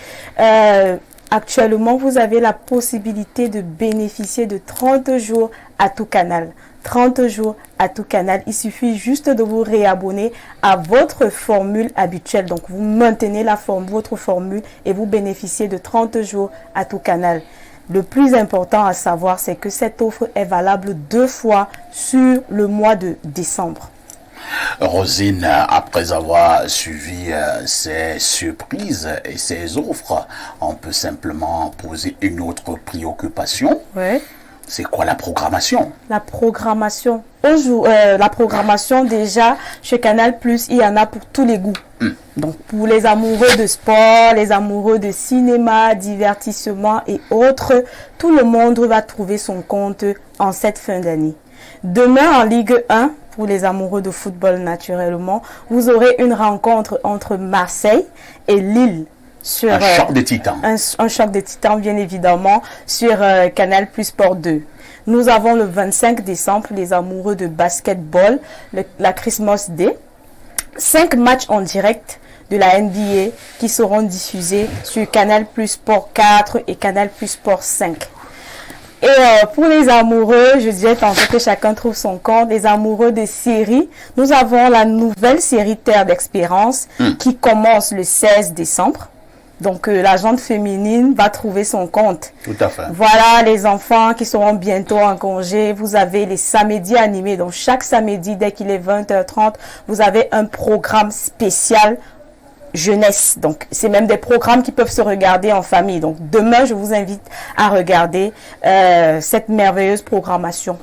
Actuellement, vous avez la possibilité de bénéficier de 30 jours à tout canal. 30 jours à tout canal. Il suffit juste de vous réabonner à votre formule habituelle. Donc, vous maintenez votre formule et vous bénéficiez de 30 jours à tout canal. Le plus important à savoir, c'est que cette offre est valable 2 fois sur le mois de décembre. Rosine, après avoir suivi ces surprises et ces offres, on peut simplement poser une autre préoccupation. Oui. C'est quoi la programmation? La programmation. La programmation, déjà, chez Canal+, il y en a pour tous les goûts. Donc, pour les amoureux de sport, les amoureux de cinéma, divertissement et autres, tout le monde va trouver son compte en cette fin d'année. Demain, en Ligue 1, pour les amoureux de football naturellement, vous aurez une rencontre entre Marseille et Lille. Sur, un choc des titans. Un choc des titans, bien évidemment, sur Canal+ Sport 2. Nous avons le 25 décembre, les amoureux de basketball, la Christmas Day. 5 matchs en direct de la NBA qui seront diffusés sur Canal+ Sport 4 et Canal+ Sport 5. Et pour les amoureux, je dirais tantôt que chacun trouve son compte, les amoureux de séries, nous avons la nouvelle série Terre d'Espérance qui commence le 16 décembre. Donc, la gente féminine va trouver son compte. Tout à fait. Voilà, les enfants qui seront bientôt en congé. Vous avez les samedis animés. Donc, chaque samedi, dès qu'il est 20h30, vous avez un programme spécial jeunesse. Donc, c'est même des programmes qui peuvent se regarder en famille. Donc, demain, je vous invite à regarder cette merveilleuse programmation.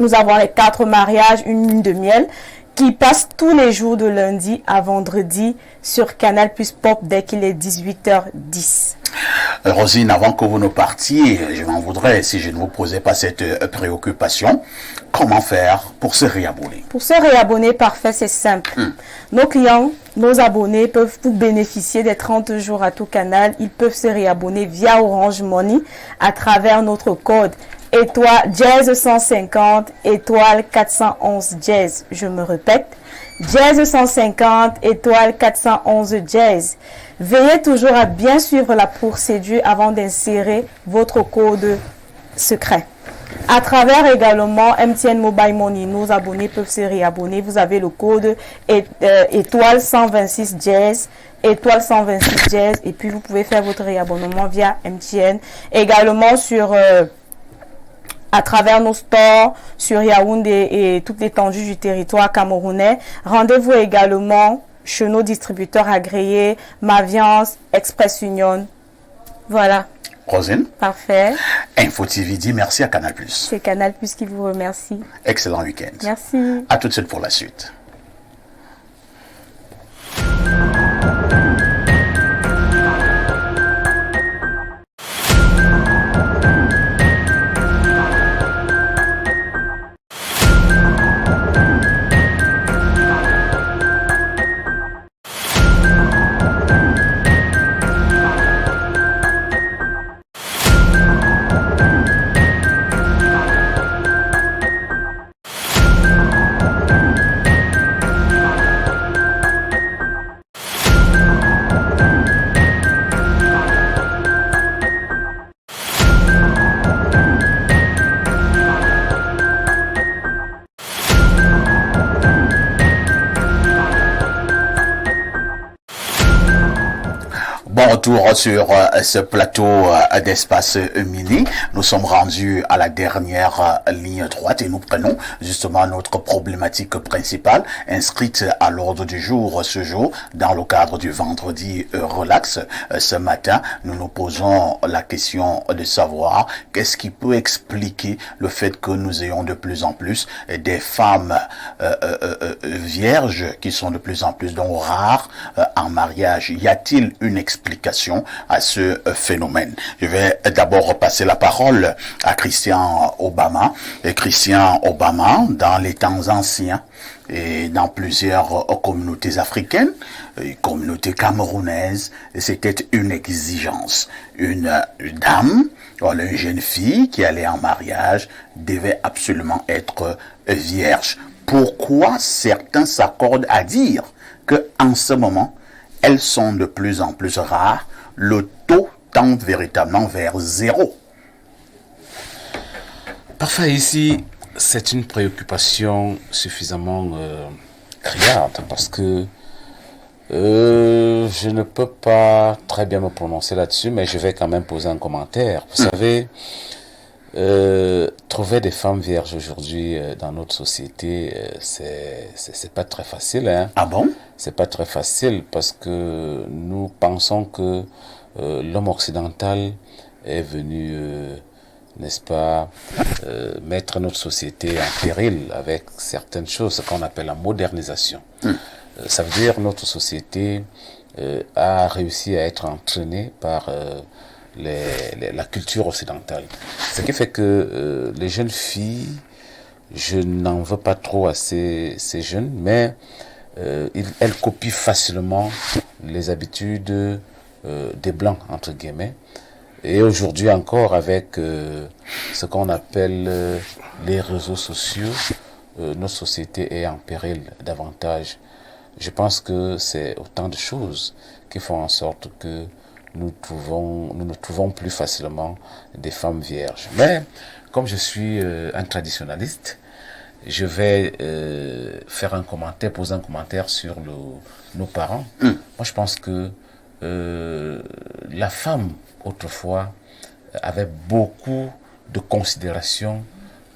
Nous avons les 4 mariages, une lune de miel, qui passe tous les jours de lundi à vendredi sur Canal+ Pop dès qu'il est 18h10. Rosine, avant que vous ne partiez, je m'en voudrais si je ne vous posais pas cette préoccupation. Comment faire pour se réabonner? Pour se réabonner, parfait, c'est simple. Nos clients, nos abonnés peuvent bénéficier des 30 jours à tout canal. Ils peuvent se réabonner via Orange Money à travers notre code étoile Jazz 150 étoile 411 Jazz. Je me répète, Jazz 150 étoile 411 Jazz. Veillez toujours à bien suivre la procédure avant d'insérer votre code secret. À travers également MTN Mobile Money, nos abonnés peuvent se réabonner. Vous avez le code étoile 126 Jazz, étoile 126 Jazz, et puis vous pouvez faire votre réabonnement via MTN. Également sur à travers nos stores sur Yaoundé et toute l'étendue du territoire camerounais. Rendez-vous également chez nos distributeurs agréés, Maviance, Express Union. Voilà. Rosine. Parfait. Info TV dit merci à Canal+. C'est Canal+ qui vous remercie. Excellent week-end. Merci. À tout de suite pour la suite. Bon retour sur ce plateau d'Espace Mini. Nous sommes rendus à la dernière ligne droite et nous prenons justement notre problématique principale inscrite à l'ordre du jour ce jour dans le cadre du vendredi relax. Ce matin, nous nous posons la question de savoir qu'est-ce qui peut expliquer le fait que nous ayons de plus en plus des femmes vierges qui sont de plus en plus donc rares en mariage. Y a-t-il une explication explication à ce phénomène. Je vais d'abord passer la parole à Christian Obama. Et Christian Obama, dans les temps anciens et dans plusieurs communautés africaines, communautés camerounaises, c'était une exigence. Une dame, une jeune fille qui allait en mariage devait absolument être vierge. Pourquoi certains s'accordent à dire que en ce moment, elles sont de plus en plus rares, le taux tend véritablement vers 0? Parfois ici, c'est une préoccupation suffisamment criante parce que je ne peux pas très bien me prononcer là-dessus, mais je vais quand même poser un commentaire. Vous savez, trouver des femmes vierges aujourd'hui dans notre société, c'est pas très facile. Hein? Ah bon? C'est pas très facile parce que nous pensons que l'homme occidental est venu, n'est-ce pas, mettre notre société en péril avec certaines choses, ce qu'on appelle la modernisation. Ça veut dire que notre société a réussi à être entraînée par la culture occidentale. Ce qui fait que les jeunes filles, je n'en veux pas trop à ces jeunes, mais elles copient facilement les habitudes des Blancs, entre guillemets. Et aujourd'hui encore, avec ce qu'on appelle les réseaux sociaux, notre société est en péril davantage. Je pense que c'est autant de choses qui font en sorte que nous ne trouvons plus facilement des femmes vierges. Mais comme je suis un traditionnaliste, je vais faire un commentaire, poser un commentaire sur nos parents. Moi, je pense que la femme, autrefois, avait beaucoup de considération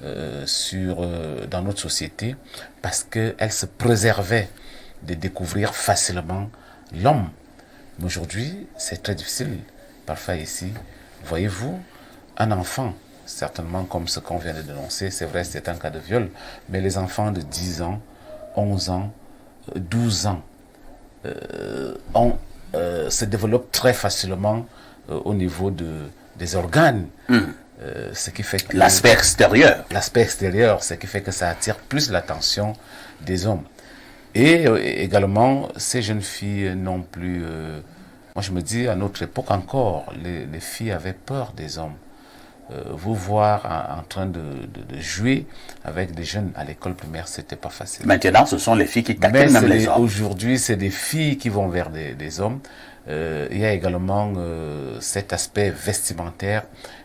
dans notre société parce qu'elle se préservait de découvrir facilement l'homme. Mais aujourd'hui, c'est très difficile. Parfois ici, voyez-vous, un enfant, certainement comme ce qu'on vient de dénoncer, c'est vrai, c'est un cas de viol, mais les enfants de 10 ans, 11 ans, 12 ans, se développent très facilement au niveau des organes. Ce qui fait que l'aspect extérieur. L'aspect extérieur, ce qui fait que ça attire plus l'attention des hommes. Et également, ces jeunes filles non plus... moi, je me dis, à notre époque encore, les filles avaient peur des hommes. Vous voir en train de jouer avec des jeunes à l'école primaire, c'était pas facile. Maintenant, ce sont les filles qui taquinent même les hommes. Aujourd'hui, c'est des filles qui vont vers des hommes. Il y a également cet aspect vestimentaire.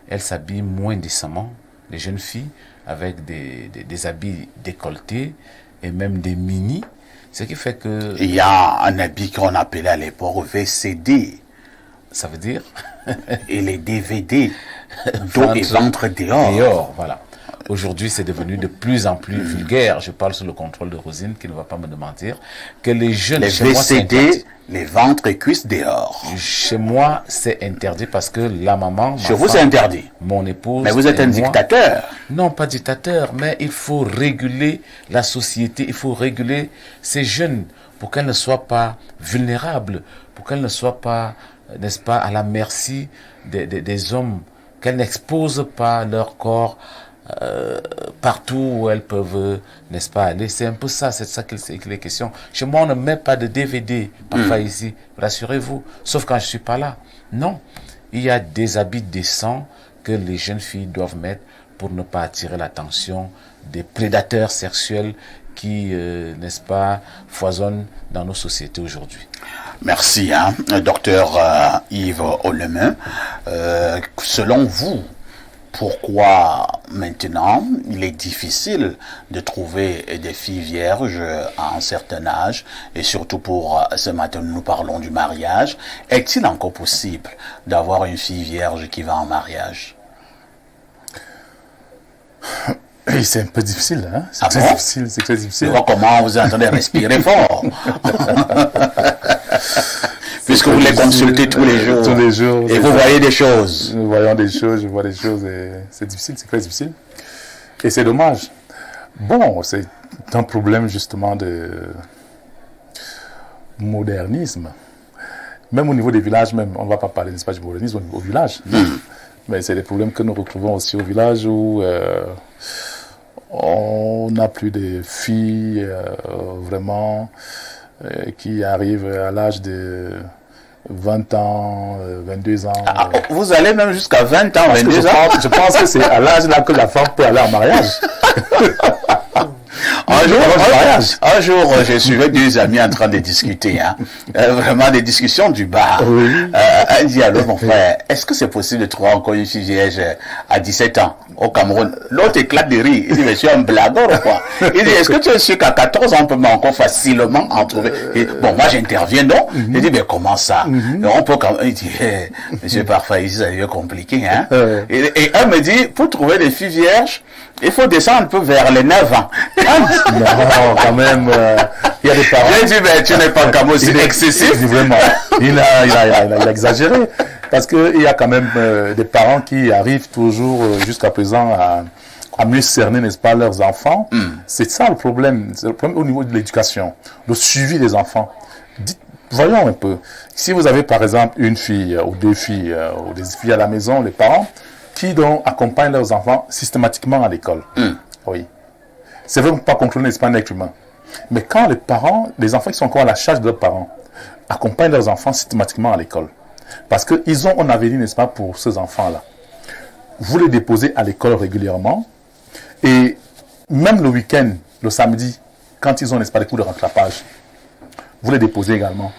Elles s'habillent moins décemment, les jeunes filles, avec des habits décolletés et même des mini. Ce qui fait que... Il y a un habit qu'on appelait à l'époque VCD. Ça veut dire? Et les DVD, dos et ventre dehors. Dehors, voilà. Aujourd'hui, c'est devenu de plus en plus vulgaire. Je parle sous le contrôle de Rosine, qui ne va pas me mentir, que les jeunes... Les VCD, les ventres et cuisses dehors. Chez moi, c'est interdit parce que la maman... Chez vous, c'est interdit. Mon épouse... Mais vous êtes un dictateur. Non, pas dictateur, mais il faut réguler la société, il faut réguler ces jeunes pour qu'elles ne soient pas vulnérables, pour qu'elles ne soient pas, n'est-ce pas, à la merci des hommes, qu'elles n'exposent pas leur corps partout où elles peuvent, n'est-ce pas, aller. C'est un peu ça, c'est ça qu'il est question. Chez moi, on ne met pas de DVD, parfois ici, rassurez-vous, sauf quand je ne suis pas là. Non, il y a des habits décents que les jeunes filles doivent mettre pour ne pas attirer l'attention des prédateurs sexuels qui, n'est-ce pas, foisonnent dans nos sociétés aujourd'hui. Merci, docteur Yves Olemain. Selon vous, pourquoi maintenant il est difficile de trouver des filles vierges à un certain âge, et surtout pour ce matin nous parlons du mariage, est-il encore possible d'avoir une fille vierge qui va en mariage? C'est un peu difficile, hein? C'est très difficile, c'est très difficile. Je vois comment vous entendez respirer fort. Puisque vous les consultez tous les jours. Tous les jours. Et vous voyez des choses. Nous voyons des choses, je vois des choses, et c'est difficile, c'est très difficile. Et c'est dommage. Bon, c'est un problème justement de modernisme. Même au niveau des villages, même, on ne va pas parler, n'est-ce pas, du modernisme au village. Mais c'est des problèmes que nous retrouvons aussi au village où on n'a plus de filles vraiment qui arrivent à l'âge de 20 ans, 22 ans. Vous allez même jusqu'à 20 ans, 22 ans. Je pense que c'est à l'âge là que la femme peut aller en mariage. Un jour, je suivais deux amis en train de discuter, vraiment des discussions du bar. Un dit à l'autre, mon frère, est-ce que c'est possible de trouver encore une fille vierge à 17 ans au Cameroun? L'autre éclate de rire. Il dit, mais je suis un blagueur ou quoi? Il dit, est-ce que tu es sûr qu'à 14 ans, on peut encore facilement en trouver? Et, bon, moi j'interviens, non? Il dit, mais comment ça? On peut quand même... Il dit, monsieur, parfois ici, ça devient compliqué, hein? Et un me dit, pour trouver des filles vierges, il faut descendre un peu vers les 9 ans. Non, quand même, il y a des parents... J'ai dit, mais tu n'es pas comme aussi excessif. Vraiment, il a exagéré. Parce qu'il y a quand même des parents qui arrivent toujours jusqu'à présent à mieux cerner, n'est-ce pas, leurs enfants. C'est ça le problème. C'est le problème au niveau de l'éducation, le suivi des enfants. Voyons un peu. Si vous avez par exemple une fille ou deux filles ou des filles à la maison, les parents qui donc accompagnent leurs enfants systématiquement à l'école. Oui. C'est vraiment pas contrôler, n'est-ce pas, un être humain. Mais quand les parents, les enfants qui sont encore à la charge de leurs parents, accompagnent leurs enfants systématiquement à l'école, parce qu'ils ont un avenir, n'est-ce pas, pour ces enfants-là. Vous les déposez à l'école régulièrement, et même le week-end, le samedi, quand ils ont, n'est-ce pas, des cours de rattrapage, vous les déposez également.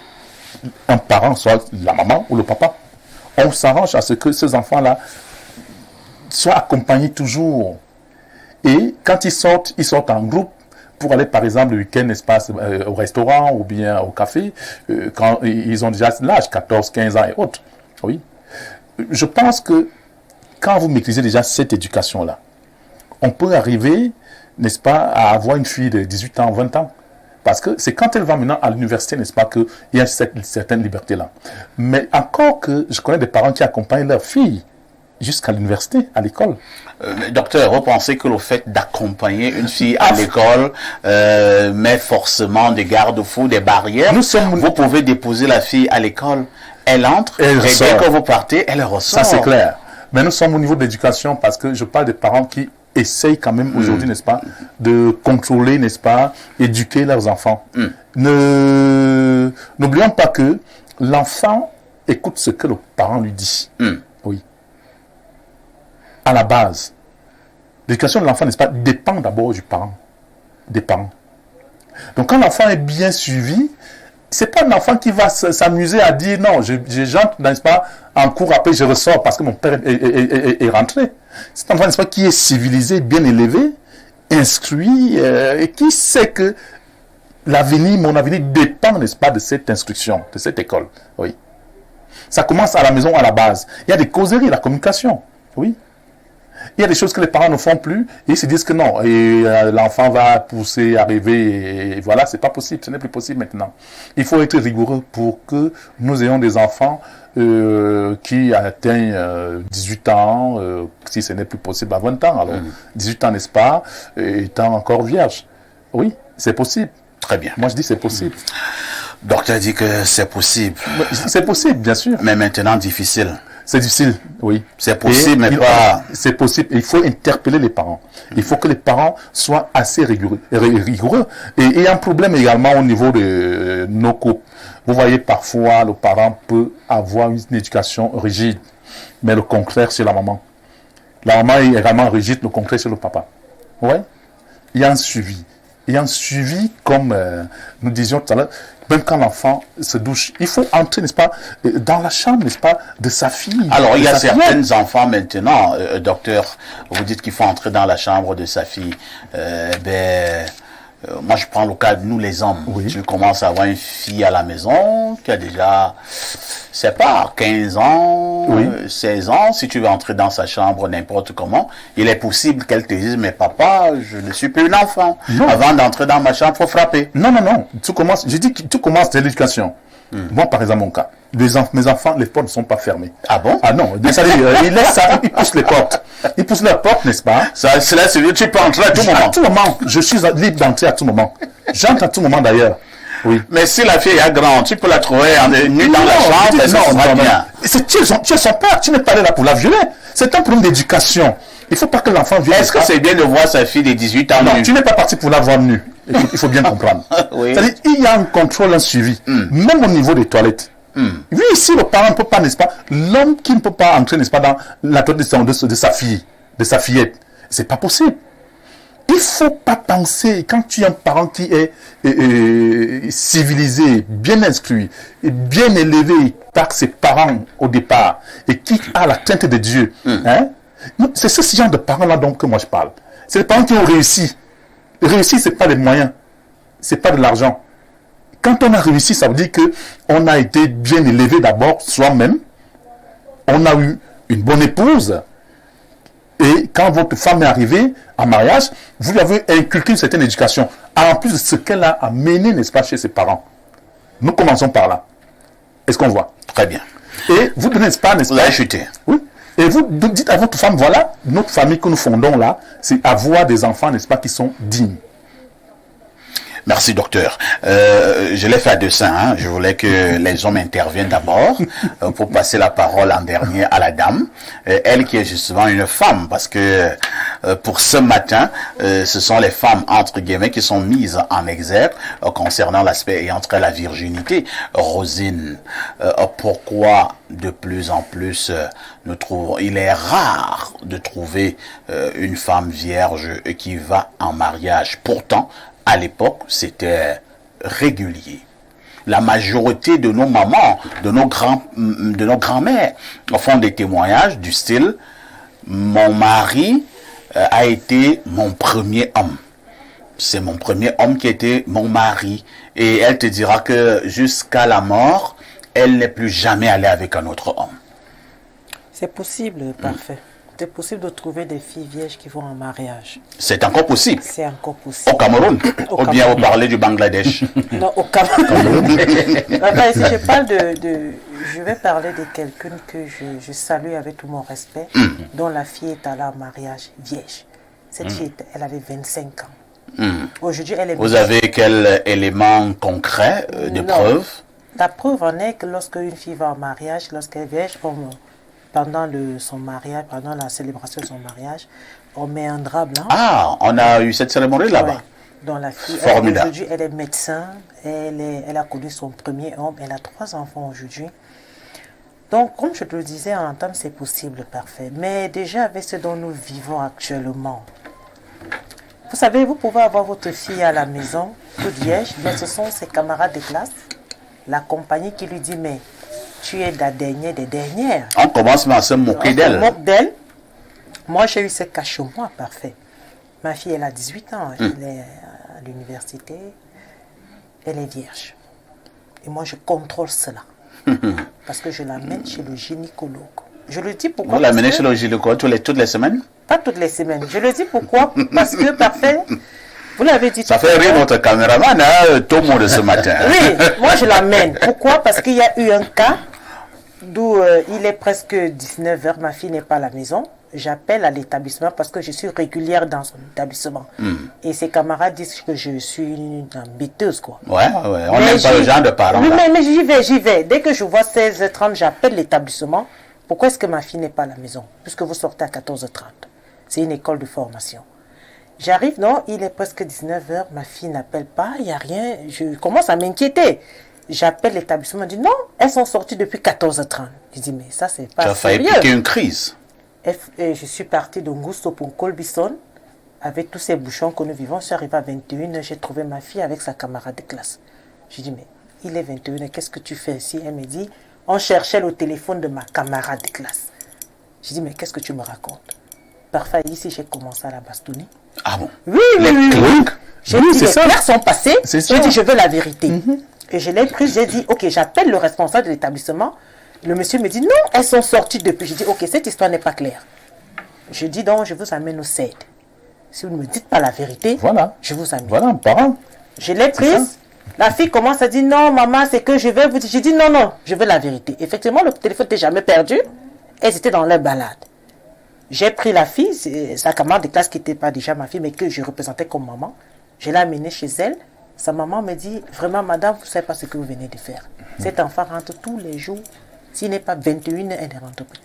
Un parent, soit la maman ou le papa. On s'arrange à ce que ces enfants-là soient accompagnés toujours. Et quand ils sortent en groupe pour aller, par exemple, le week-end, n'est-ce pas, au restaurant ou bien au café, quand ils ont déjà l'âge, 14, 15 ans et autres. Oui. Je pense que quand vous maîtrisez déjà cette éducation-là, on peut arriver, n'est-ce pas, à avoir une fille de 18 ans, 20 ans. Parce que c'est quand elle va maintenant à l'université, n'est-ce pas, qu'il y a cette certaine liberté-là. Mais encore que je connais des parents qui accompagnent leurs filles jusqu'à l'université, à l'école. Docteur, vous pensez que le fait d'accompagner une fille à l'école met forcément des garde-fous, des barrières? Vous pouvez déposer la fille à l'école, elle entre, et dès que vous partez, elle ressort. Ça, c'est clair. Mais nous sommes au niveau de l'éducation parce que je parle des parents qui essayent quand même aujourd'hui, n'est-ce pas, de contrôler, n'est-ce pas, éduquer leurs enfants. N'oublions pas que l'enfant écoute ce que le parent lui dit. Oui. À la base, l'éducation de l'enfant, n'est-ce pas, dépend d'abord du parent, des parents. Donc quand l'enfant est bien suivi, c'est pas un enfant qui va s'amuser à dire non, j'entre, n'est-ce pas, en cours, après je ressors parce que mon père est rentré. C'est un enfant, n'est-ce pas, qui est civilisé, bien élevé, instruit, et qui sait que l'avenir, mon avenir dépend, n'est-ce pas, de cette instruction, de cette école. Oui. Ça commence à la maison, à la base. Il y a des causeries, la communication. Oui. Il y a des choses que les parents ne font plus et ils se disent que non, et l'enfant va pousser, arriver, et voilà, c'est pas possible, ce n'est plus possible maintenant. Il faut être rigoureux pour que nous ayons des enfants qui atteignent 18 ans, si ce n'est plus possible à 20 ans, alors 18 ans, n'est-ce pas, étant encore vierge. Oui, c'est possible. Très bien. Moi, je dis c'est possible. Docteur dit que c'est possible. C'est possible, bien sûr. Mais maintenant, difficile. C'est difficile, oui. C'est possible, mais pas... C'est possible. Il faut interpeller les parents. Il faut que les parents soient assez rigoureux. Et il y a un problème également au niveau de nos couples. Vous voyez, parfois, le parent peut avoir une éducation rigide, mais le contraire, c'est la maman. La maman est également rigide, le contraire, c'est le papa. Ouais. Il y a un suivi. Il y a un suivi, comme nous disions tout à l'heure, même quand l'enfant se douche, il faut entrer, n'est-ce pas, dans la chambre, n'est-ce pas, de sa fille. Alors, il y a certains enfants maintenant, docteur, vous dites qu'il faut entrer dans la chambre de sa fille. Moi, je prends le cas de nous, les hommes. Oui. Tu commences à avoir une fille à la maison qui a déjà, c'est pas, 15 ans, 16 ans. Si tu veux entrer dans sa chambre n'importe comment, il est possible qu'elle te dise, mais papa, je ne suis plus un enfant. Non. Avant d'entrer dans ma chambre, il faut frapper. Non, non, non. Je dis que tout commence de l'éducation. Moi, par exemple, mon cas, mes enfants, les portes ne sont pas fermées. Ah bon? Ah non, ils laissent ça, ils poussent les portes. Ils poussent la porte, n'est-ce pas? Cela, c'est tu peux entrer à tout moment. À tout moment. Je suis libre d'entrer à tout moment. J'entre à tout moment d'ailleurs. Oui. Mais si la fille est grande, tu peux la trouver nue dans la chambre, et ça sera bien. Tu es son père, tu n'es pas là pour la violer. C'est un problème d'éducation. Il ne faut pas que l'enfant vienne. Est-ce que c'est bien de voir sa fille de 18 ans Non, nue? tu n'es pas parti pour la voir nue. Écoute, il faut bien comprendre. Oui. C'est-à-dire, il y a un contrôle, un suivi, même au niveau des toilettes. Oui, ici, le parent ne peut pas, n'est-ce pas, l'homme qui ne peut pas entrer, n'est-ce pas, dans la toilette de sa fille, de sa fillette, c'est pas possible. Il ne faut pas penser, quand tu es un parent qui est civilisé, bien instruit, et bien élevé par ses parents au départ, et qui a la crainte de Dieu, hein, c'est ce genre de parents-là dont que moi je parle. C'est les parents qui ont réussi. Réussir, ce n'est pas les moyens, ce n'est pas de l'argent. Quand on a réussi, ça veut dire qu'on a été bien élevé d'abord soi-même, on a eu une bonne épouse, et quand votre femme est arrivée en mariage, vous lui avez inculqué une certaine éducation, en plus de ce qu'elle a amené, n'est-ce pas, chez ses parents. Nous commençons par là. Est-ce qu'on voit? Très bien. Et vous donnez pas, n'est-ce pas? Vous avez chuté. Oui. Et vous dites à votre femme, voilà, notre famille que nous fondons là, c'est avoir des enfants, n'est-ce pas, qui sont dignes. Merci, docteur. Je l'ai fait à dessein. Hein. Je voulais que les hommes interviennent d'abord pour passer la parole en dernier à la dame. Elle qui est justement une femme, parce que pour ce matin, ce sont les femmes, entre guillemets, qui sont mises en exergue concernant l'aspect ayant trait à la virginité. Rosine, pourquoi de plus en plus nous trouvons, il est rare de trouver une femme vierge qui va en mariage. Pourtant, à l'époque, c'était régulier. La majorité de nos mamans, de nos grands-mères font des témoignages du style « Mon mari a été mon premier homme. C'est mon premier homme qui était mon mari. » Et elle te dira que jusqu'à la mort, elle n'est plus jamais allée avec un autre homme. C'est possible, parfait. C'est possible de trouver des filles vierges qui vont en mariage. C'est encore possible. C'est encore possible. Au Cameroun. Ou bien vous parlez du Bangladesh. Non, au Cameroun. Enfin, si je parle je vais parler de quelqu'un que je salue avec tout mon respect, dont la fille est allée en mariage vierge. Cette fille, elle avait 25 ans. Aujourd'hui, elle est... Vous avez quel élément concret de preuve? La preuve en est que lorsque une fille va en mariage, lorsqu'elle est vierge, pendant son mariage, pendant la célébration de son mariage, on met un drap blanc. Ah, on a eu cette cérémonie là-bas. Ouais. Dont la fille, aujourd'hui, elle est médecin, elle a connu son premier homme, elle a 3 enfants aujourd'hui. Donc, comme je te le disais en entame, c'est possible, parfait. Mais déjà, avec ce dont nous vivons actuellement, vous savez, vous pouvez avoir votre fille à la maison, toute vierge, mais ce sont ses camarades de classe, la compagnie qui lui dit, mais tu es la dernière des dernières. On commence à se moquer d'elle. On se moque d'elle. Moi, j'ai eu ce cas chez moi, parfait. Ma fille, elle a 18 ans, elle est à l'université, elle est vierge. Et moi, je contrôle cela. Parce que je l'amène chez le gynécologue. Je le dis pourquoi. Vous l'amenez chez le gynécologue toutes les semaines? Pas toutes les semaines. Je le dis pourquoi. Parce que, parfait, vous l'avez dit. Ça fait rire notre caméraman, hein, Tomo de ce matin. Oui, moi je l'amène. Pourquoi? Parce qu'il y a eu un cas d'où il est presque 19h, ma fille n'est pas à la maison. J'appelle à l'établissement parce que je suis régulière dans son établissement. Et ses camarades disent que je suis une embêteuse, quoi. Ouais, on n'aime pas le genre de parents. Oui, mais j'y vais. Dès que je vois 16h30, j'appelle l'établissement. Pourquoi est-ce que ma fille n'est pas à la maison? Puisque vous sortez à 14h30. C'est une école de formation. J'arrive, non, il est presque 19h, ma fille n'appelle pas, il n'y a rien. Je commence à m'inquiéter. J'appelle l'établissement, je dis non, elles sont sorties depuis 14h30. Je dis, mais ça, c'est pas sérieux. Tu as failli piquer une crise. Et je suis partie de Ngusto pour Colbison, avec tous ces bouchons que nous vivons. Je suis arrivée à 21h, j'ai trouvé ma fille avec sa camarade de classe. Je dis, mais il est 21h, qu'est-ce que tu fais ici? Elle me dit, on cherchait le téléphone de ma camarade de classe. Je dis, mais qu'est-ce que tu me racontes? Parfois, ici, j'ai commencé à la bastonner. Ah bon? Oui. J'ai dit, les clercs sont passés. J'ai dit, je veux la vérité. Et je l'ai pris, j'ai dit, ok, j'appelle le responsable de l'établissement. Le monsieur me dit, non, elles sont sorties depuis. J'ai dit, ok, cette histoire n'est pas claire. Je dis donc, je vous amène au CED. Si vous ne me dites pas la vérité, je vous amène. Voilà, parent. Je l'ai prise. La fille commence à dire, non, maman, c'est que je vais vous dire. J'ai dit, non, je veux la vérité. Effectivement, le téléphone n'était jamais perdu. Elles étaient dans leur balade. J'ai pris la fille, c'est sa camarade de classe qui n'était pas déjà ma fille, mais que je représentais comme maman. Je l'ai amenée chez elle. Sa maman me dit, vraiment, madame, vous ne savez pas ce que vous venez de faire. Cet enfant rentre tous les jours. S'il n'est pas 21, elle ne rentre plus.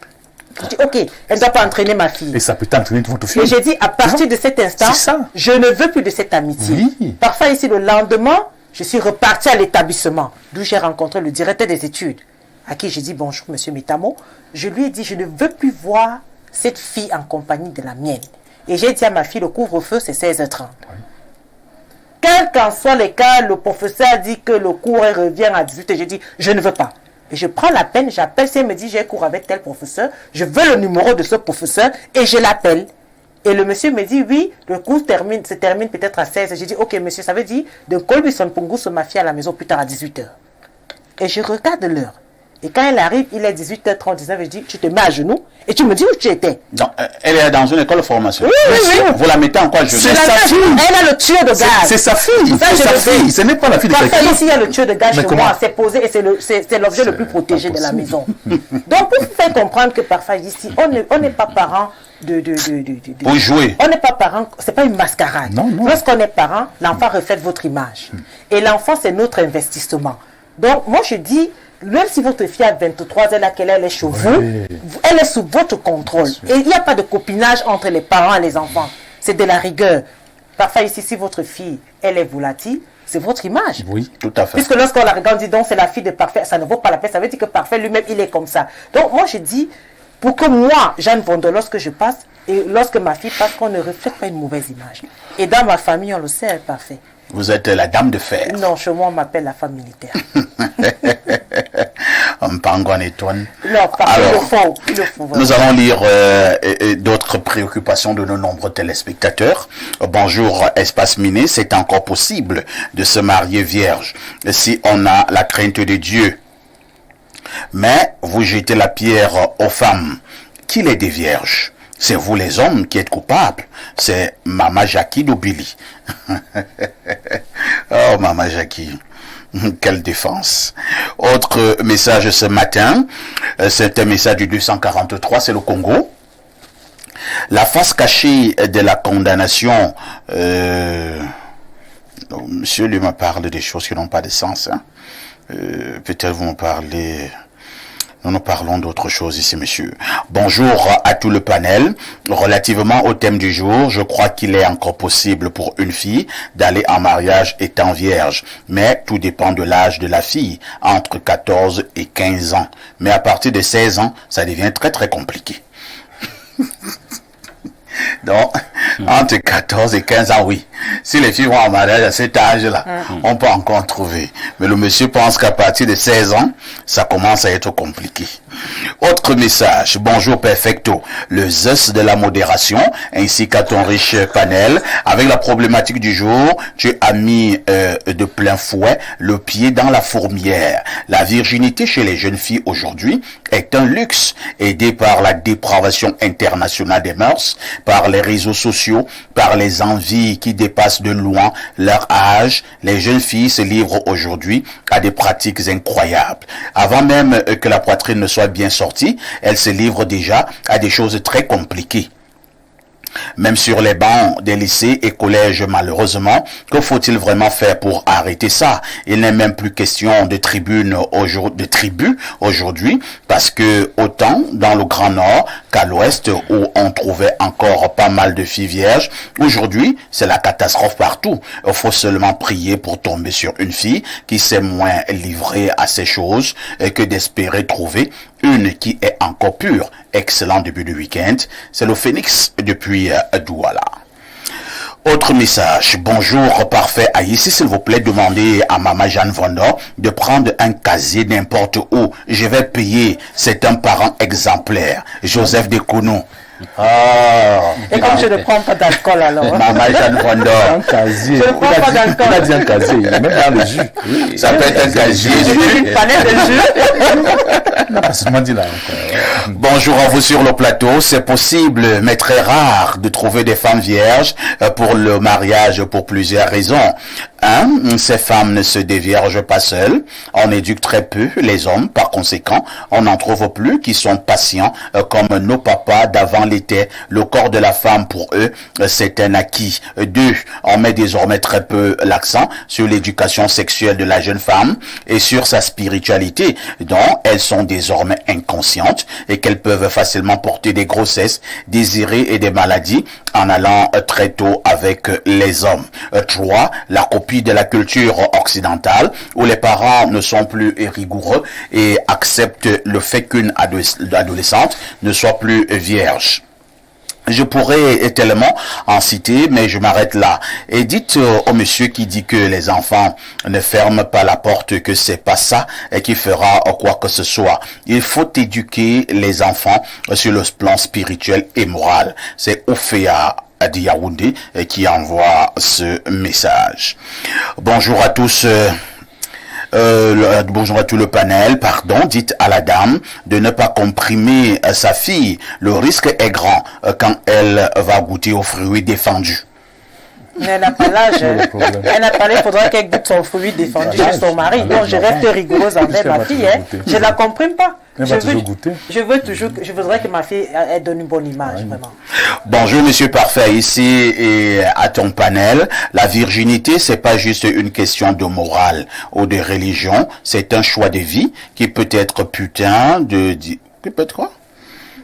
Je dis, ok, elle ne doit pas entraîner ma fille. Et ça peut entraîner votre fille. Et j'ai dit, à partir de cet instant, je ne veux plus de cette amitié. Oui. Parfois, ici, le lendemain, je suis reparti à l'établissement, d'où j'ai rencontré le directeur des études, à qui j'ai dit, bonjour, monsieur Mitamo. Je lui ai dit, je ne veux plus voir cette fille en compagnie de la mienne. Et j'ai dit à ma fille, le couvre-feu, c'est 16h30. Oui. Quel qu'en soit les cas, le professeur dit que le cours revient à 18h. J'ai dit, je ne veux pas. Et je prends la peine, j'appelle, si elle me dit, j'ai cours avec tel professeur, je veux le numéro de ce professeur et je l'appelle. Et le monsieur me dit, oui, le cours se termine peut-être à 16h. J'ai dit, ok, monsieur, ça veut dire, de Colbison Pungus, ma fille à la maison plus tard à 18h. Et je regarde l'heure. Et quand elle arrive, il est 18h39, je dis, tu te mets à genoux et tu me dis où tu étais. Donc, elle est dans une école de formation. Oui. Vous la mettez en quoi, je C'est sa fille. Elle a le tuyau de gaz. C'est sa fille. Ça, c'est sa fille. Ce n'est pas la fille de quelqu'un. Ici, il y a le tuyau de gaz chez moi. C'est posé et c'est l'objet le plus protégé de la maison. Donc, pour vous faire comprendre que parfois ici, on n'est pas parents pour jouer. On n'est pas parents, c'est pas une mascarade. Non. Lorsqu'on est parent, l'enfant reflète votre image. Et l'enfant, c'est notre investissement. Donc, moi, je dis, même si votre fille a 23 ans, elle est chez vous, elle est sous votre contrôle. Et il n'y a pas de copinage entre les parents et les enfants. C'est de la rigueur. Parfois ici, si votre fille, elle est volatile, c'est votre image. Oui, tout à fait. Puisque lorsqu'on la regarde, on dit donc c'est la fille de Parfait, ça ne vaut pas la peine. Ça veut dire que Parfait lui-même, il est comme ça. Donc moi, je dis, pour que moi, Jeanne Vondo, lorsque je passe, et lorsque ma fille passe, qu'on ne reflète pas une mauvaise image. Et dans ma famille, on le sait, Parfait. Vous êtes la dame de fer. Non, chez moi, on m'appelle la femme militaire. Non, alors, nous allons lire d'autres préoccupations de nos nombreux téléspectateurs. Bonjour, Espace Miné, c'est encore possible de se marier vierge si on a la crainte de Dieu. Mais vous jetez la pierre aux femmes. Qu'il est des vierges? C'est vous les hommes qui êtes coupables. C'est Mama Jackie d'Obili. Oh, Mama Jackie. Quelle défense. Autre message ce matin. C'est un message du 243, c'est le Congo. La face cachée de la condamnation. Monsieur lui me parle des choses qui n'ont pas de sens. Hein. Peut-être vous me parlez... Nous parlons d'autre chose ici, monsieur. Bonjour à tout le panel. Relativement au thème du jour, je crois qu'il est encore possible pour une fille d'aller en mariage étant vierge. Mais tout dépend de l'âge de la fille, entre 14 et 15 ans. Mais à partir de 16 ans, ça devient très très compliqué. Donc, entre 14 et 15 ans, oui. Si les filles vont en mariage à cet âge-là, on peut encore trouver. Mais le monsieur pense qu'à partir de 16 ans, ça commence à être compliqué. Autre message. Bonjour Perfecto. Le Zeus de la modération, ainsi qu'à ton riche panel. Avec la problématique du jour, tu as mis de plein fouet le pied dans la fourmière. La virginité chez les jeunes filles aujourd'hui est un luxe, aidé par la dépravation internationale des mœurs, par les réseaux sociaux, par les envies qui dépassent de loin leur âge. Les jeunes filles se livrent aujourd'hui à des pratiques incroyables. Avant même que la poitrine ne soit bien sortie, elles se livrent déjà à des choses très compliquées. Même sur les bancs des lycées et collèges, malheureusement, que faut-il vraiment faire pour arrêter ça? Il n'est même plus question de tribus aujourd'hui, parce que autant dans le Grand Nord qu'à l'Ouest, où on trouvait encore pas mal de filles vierges, aujourd'hui, c'est la catastrophe partout. Il faut seulement prier pour tomber sur une fille qui s'est moins livrée à ces choses que d'espérer trouver une qui est encore pure. Excellent début de week-end. C'est le Phoenix depuis Douala. Autre message. Bonjour, parfait. Ici, s'il vous plaît, demandez à Maman Jeanne Vondo de prendre un casier n'importe où. Je vais payer. C'est un parent exemplaire. Joseph Dekounou. Et comme je ne prends pas d'alcool alors. Maman Jeanne Vondo. Un casier. Je ne prends pas d'alcool. Il a dit un casier. Il est même dans le jus. Oui. Ça peut être un casier. Une palette de jus. Non, c'est ce dit là. Bonjour à vous sur le plateau. C'est possible, mais très rare, de trouver des femmes vierges pour le mariage pour plusieurs raisons. Ces femmes ne se déviergent pas seules. On éduque très peu les hommes. Par conséquent, on n'en trouve plus qui sont patients comme nos papas d'avant l'étaient. Le corps de la femme, pour eux, c'est un acquis. 2, on met désormais très peu l'accent sur l'éducation sexuelle de la jeune femme et sur sa spiritualité, dont elles sont désormais inconscientes et qu'elles peuvent facilement porter des grossesses désirées et des maladies en allant très tôt avec les hommes. 3, la copie de la culture occidentale où les parents ne sont plus rigoureux et acceptent le fait qu'une adolescente ne soit plus vierge. Je pourrais tellement en citer, mais je m'arrête là. Et dites au monsieur qui dit que les enfants ne ferment pas la porte, que c'est pas ça et qui fera quoi que ce soit. Il faut éduquer les enfants sur le plan spirituel et moral. C'est Ophéa de Yaoundé qui envoie ce message. Bonjour à tous. Bonjour à tout le panel. Pardon, dites à la dame de ne pas comprimer sa fille. Le risque est grand quand elle va goûter aux fruits défendus. Mais elle n'a pas l'âge. Elle n'a pas l'âge, il faudra qu'elle goûte son fruit défendu chez son mari. Donc je reste rigoureuse envers ma fille. Je ne la comprime pas. Je voudrais que ma fille elle donne une bonne image, vraiment. Bonjour Monsieur Parfait, ici et à ton panel. La virginité, c'est pas juste une question de morale ou de religion, c'est un choix de vie qui peut être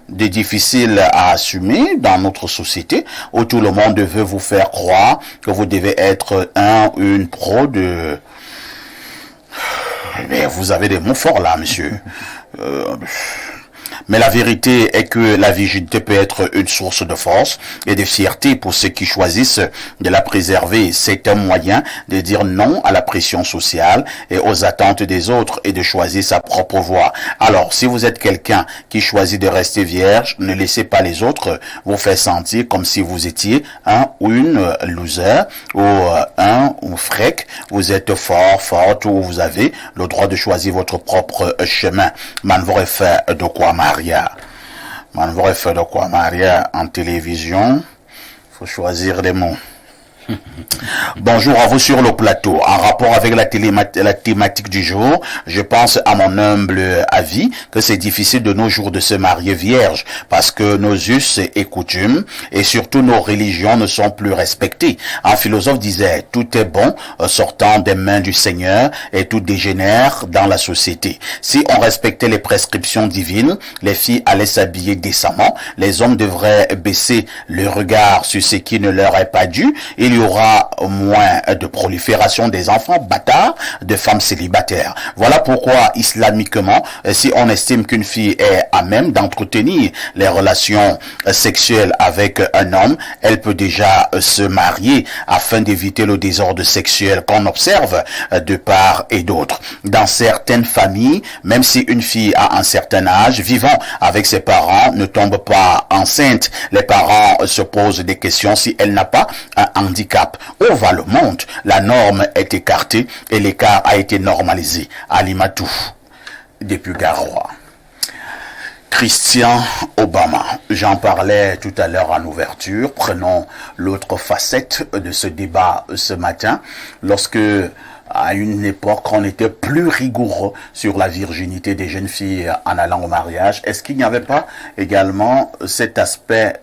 difficile à assumer dans notre société où tout le monde veut vous faire croire que vous devez être un ou une pro de... Mais vous avez des mots forts là, monsieur. Mais la vérité est que la virginité peut être une source de force et de fierté pour ceux qui choisissent de la préserver. C'est un moyen de dire non à la pression sociale et aux attentes des autres et de choisir sa propre voie. Alors, si vous êtes quelqu'un qui choisit de rester vierge, ne laissez pas les autres vous faire sentir comme si vous étiez un ou une loser ou un ou frec. Vous êtes fort, forte ou vous avez le droit de choisir votre propre chemin. Manvorefe de quoi Maria. Manvorefe de quoi Maria en télévision. Faut choisir les mots. Bonjour à vous sur le plateau. En rapport avec la thématique du jour, je pense à mon humble avis que c'est difficile de nos jours de se marier vierge parce que nos us et coutumes et surtout nos religions ne sont plus respectées. Un philosophe disait « Tout est bon sortant des mains du Seigneur et tout dégénère dans la société ». Si on respectait les prescriptions divines, les filles allaient s'habiller décemment, les hommes devraient baisser le regard sur ce qui ne leur est pas dû, il y aura moins de prolifération des enfants bâtards, de femmes célibataires. Voilà pourquoi, islamiquement, si on estime qu'une fille est à même d'entretenir les relations sexuelles avec un homme, elle peut déjà se marier afin d'éviter le désordre sexuel qu'on observe de part et d'autre. Dans certaines familles, même si une fille a un certain âge, vivant avec ses parents, ne tombe pas enceinte, les parents se posent des questions si elle n'a pas un handicap. Où va le monde? La norme est écartée et l'écart a été normalisé. Alimatou, depuis Garoua. Christian Obama, j'en parlais tout à l'heure en ouverture. Prenons l'autre facette de ce débat ce matin. Lorsque, à une époque, on était plus rigoureux sur la virginité des jeunes filles en allant au mariage, est-ce qu'il n'y avait pas également cet aspect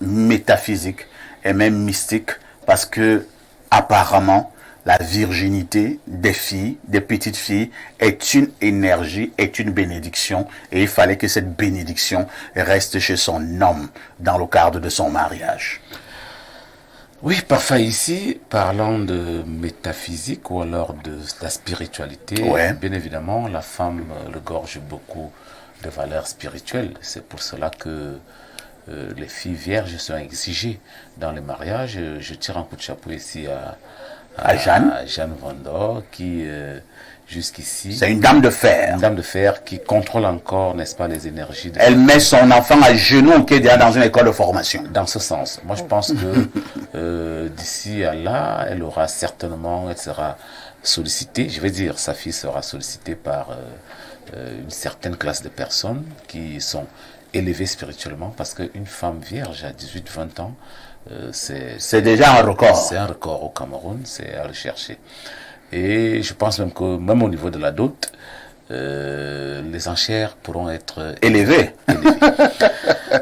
métaphysique et même mystique? Parce que, apparemment, la virginité des filles, des petites filles, est une énergie, est une bénédiction. Et il fallait que cette bénédiction reste chez son homme dans le cadre de son mariage. Oui, parfois ici, parlant de métaphysique ou alors de la spiritualité, ouais. Bien évidemment, la femme regorge beaucoup de valeurs spirituelles. C'est pour cela que les filles vierges sont exigées dans les mariages. Je tire un coup de chapeau ici à Jeanne Vendor qui, jusqu'ici... C'est une dame de fer. Une dame de fer qui contrôle encore, n'est-ce pas, les énergies. Elle met son enfant à genoux qui est déjà dans une école de formation. Dans ce sens. Moi, je pense que d'ici à là, elle sera sollicitée. Je vais dire, sa fille sera sollicitée par une certaine classe de personnes qui sont élevée spirituellement, parce qu'une femme vierge à 18-20 ans, c'est déjà un record. C'est un record au Cameroun, c'est à rechercher. Et je pense même que, même au niveau de la dot, les enchères pourront être élevées.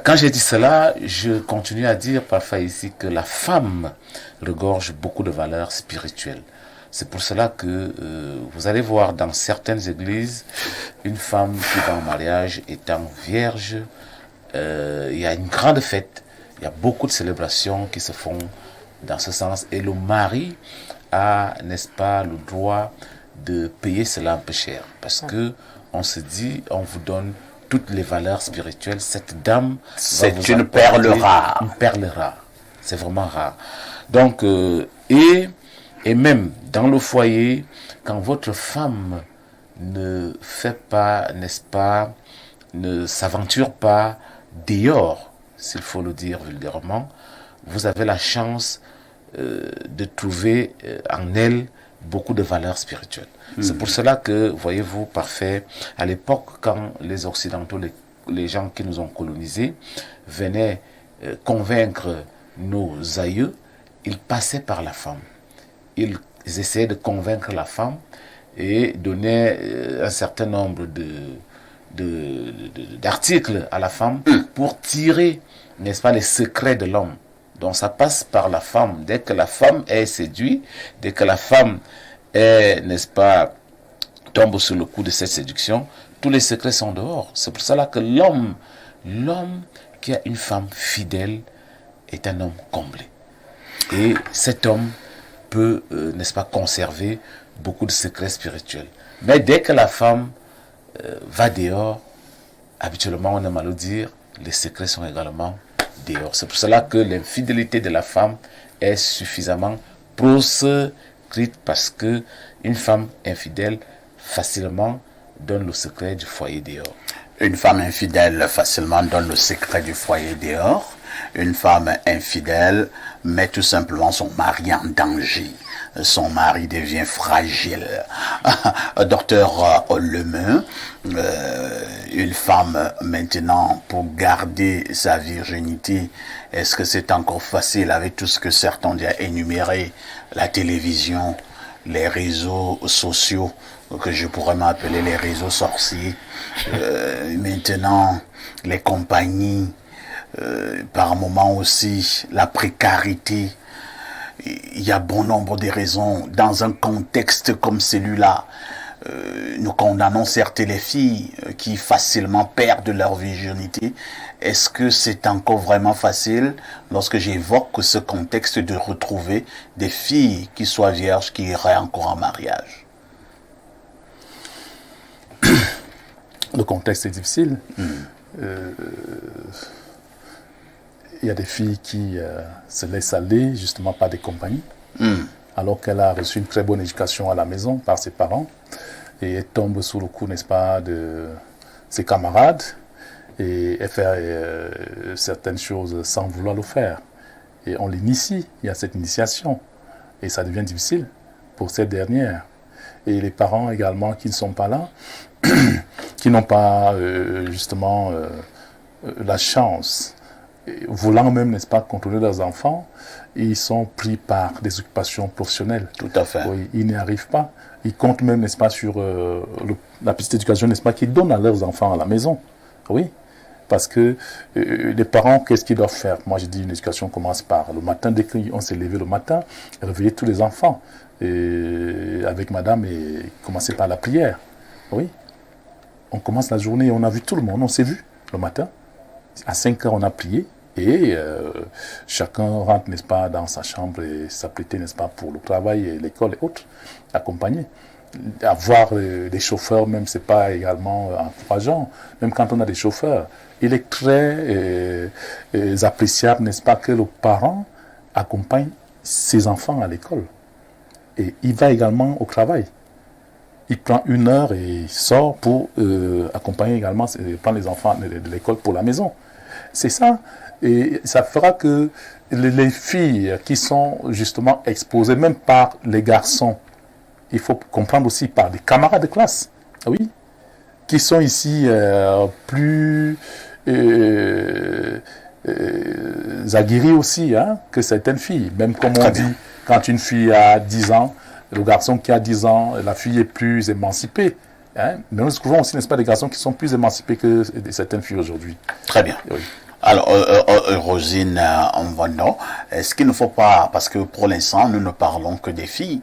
Quand j'ai dit cela, je continue à dire parfois ici que la femme regorge beaucoup de valeurs spirituelles. C'est pour cela que vous allez voir dans certaines églises, une femme qui va en mariage étant vierge, il y a une grande fête, il y a beaucoup de célébrations qui se font dans ce sens. Et le mari a, n'est-ce pas, le droit de payer cela un peu cher. Parce que on se dit, on vous donne toutes les valeurs spirituelles. Cette dame, c'est une perle rare. Une perle rare. C'est vraiment rare. Donc, et même dans le foyer, quand votre femme ne fait pas, n'est-ce pas, ne s'aventure pas dehors, s'il faut le dire vulgairement, vous avez la chance de trouver en elle beaucoup de valeurs spirituelles. C'est pour cela que, voyez-vous, parfait, à l'époque, quand les Occidentaux, les gens qui nous ont colonisés, venaient convaincre nos aïeux, ils passaient par la femme. Ils essayaient de convaincre la femme et donnaient un certain nombre d'articles à la femme pour tirer, n'est-ce pas, les secrets de l'homme. Donc ça passe par la femme. Dès que la femme est séduite, dès que la femme est, n'est-ce pas, tombe sous le coup de cette séduction, tous les secrets sont dehors. C'est pour cela que l'homme qui a une femme fidèle est un homme comblé. Et cet homme peut, n'est-ce pas, conserver beaucoup de secrets spirituels. Mais dès que la femme va dehors, habituellement, on aime à le dire, les secrets sont également dehors. C'est pour cela que l'infidélité de la femme est suffisamment proscrite, parce que une femme infidèle facilement donne le secret du foyer dehors. Une femme infidèle facilement donne le secret du foyer dehors. Une femme infidèle met tout simplement son mari en danger. Son mari devient fragile. Docteur Lemeu, une femme maintenant, pour garder sa virginité, est-ce que c'est encore facile avec tout ce que certains ont déjà énuméré, la télévision, les réseaux sociaux, que je pourrais m'appeler les réseaux sorciers, maintenant les compagnies, par moment aussi la précarité. Il y a bon nombre de raisons. Dans un contexte comme celui-là, nous condamnons certes les filles qui facilement perdent leur virginité. Est-ce que c'est encore vraiment facile, lorsque j'évoque ce contexte, de retrouver des filles qui soient vierges, qui iraient encore en mariage? Le contexte est difficile. Il y a des filles qui se laissent aller justement par des compagnies, alors qu'elle a reçu une très bonne éducation à la maison par ses parents, et elle tombe sous le coup, n'est-ce pas, de ses camarades, et elle fait certaines choses sans vouloir le faire. Et on l'initie, il y a cette initiation, et ça devient difficile pour cette dernière. Et les parents également qui ne sont pas là, qui n'ont pas justement la chance, voulant même, n'est-ce pas, contrôler leurs enfants, ils sont pris par des occupations professionnelles. Tout à fait. Oui, ils n'y arrivent pas. Ils comptent même, n'est-ce pas, sur la petite éducation, n'est-ce pas, qu'ils donnent à leurs enfants à la maison. Oui, parce que les parents, qu'est-ce qu'ils doivent faire? Moi, je dis, une éducation commence par le matin, dès qu'on s'est levé le matin, réveiller tous les enfants. Et avec madame, et commencer par la prière. Oui. On commence la journée, on a vu tout le monde, on s'est vu le matin. À 5 heures, on a prié. Et chacun rentre, n'est-ce pas, dans sa chambre et s'apprêter, n'est-ce pas, pour le travail et l'école et autres, accompagner. Avoir des chauffeurs, même, c'est pas également encourageant. Même quand on a des chauffeurs, il est très appréciable, n'est-ce pas, que le parent accompagne ses enfants à l'école. Et il va également au travail. Il prend 1 heure et il sort pour accompagner également, prendre les enfants de l'école pour la maison. C'est ça. Et ça fera que les filles qui sont justement exposées, même par les garçons, il faut comprendre aussi par des camarades de classe, oui, qui sont ici plus aguerris aussi que certaines filles. Même comme on dit, quand une fille a 10 ans, le garçon qui a 10 ans, la fille est plus émancipée. Mais nous trouvons aussi, n'est-ce pas, des garçons qui sont plus émancipés que certaines filles aujourd'hui. Très bien. Oui. Alors, Rosine Mvondo, est-ce qu'il ne faut pas, parce que pour l'instant, nous ne parlons que des filles,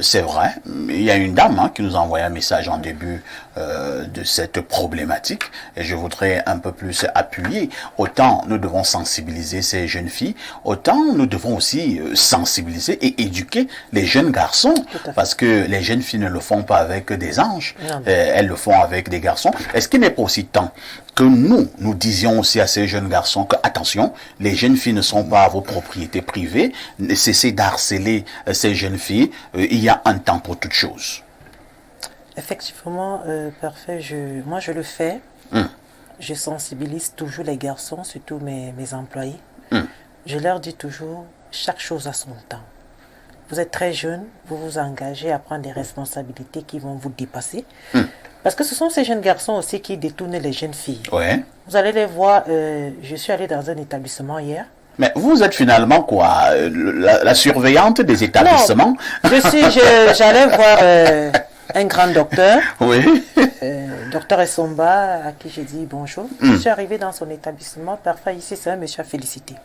c'est vrai, il y a une dame qui nous a envoyé un message en début de cette problématique, et je voudrais un peu plus appuyer. Autant nous devons sensibiliser ces jeunes filles, autant nous devons aussi sensibiliser et éduquer les jeunes garçons, parce que les jeunes filles ne le font pas avec des anges, elles le font avec des garçons. Est-ce qu'il n'est pas aussi temps que nous disions aussi à ces jeunes garçons que, attention, les jeunes filles ne sont pas vos propriétés privées, cessez d'harceler ces jeunes filles, il y a un temps pour toute chose. Effectivement, parfait, moi je le fais, je sensibilise toujours les garçons, surtout mes employés, je leur dis toujours, chaque chose a son temps. Vous êtes très jeunes, vous vous engagez à prendre des responsabilités qui vont vous dépasser. Parce que ce sont ces jeunes garçons aussi qui détournent les jeunes filles. Ouais. Vous allez les voir, je suis allée dans un établissement hier. Mais vous êtes finalement quoi, la surveillante des établissements? Non, j'allais voir un grand docteur. Oui. Docteur Essomba, à qui j'ai dit bonjour. Je suis arrivée dans son établissement. Parfois ici, c'est un monsieur à féliciter.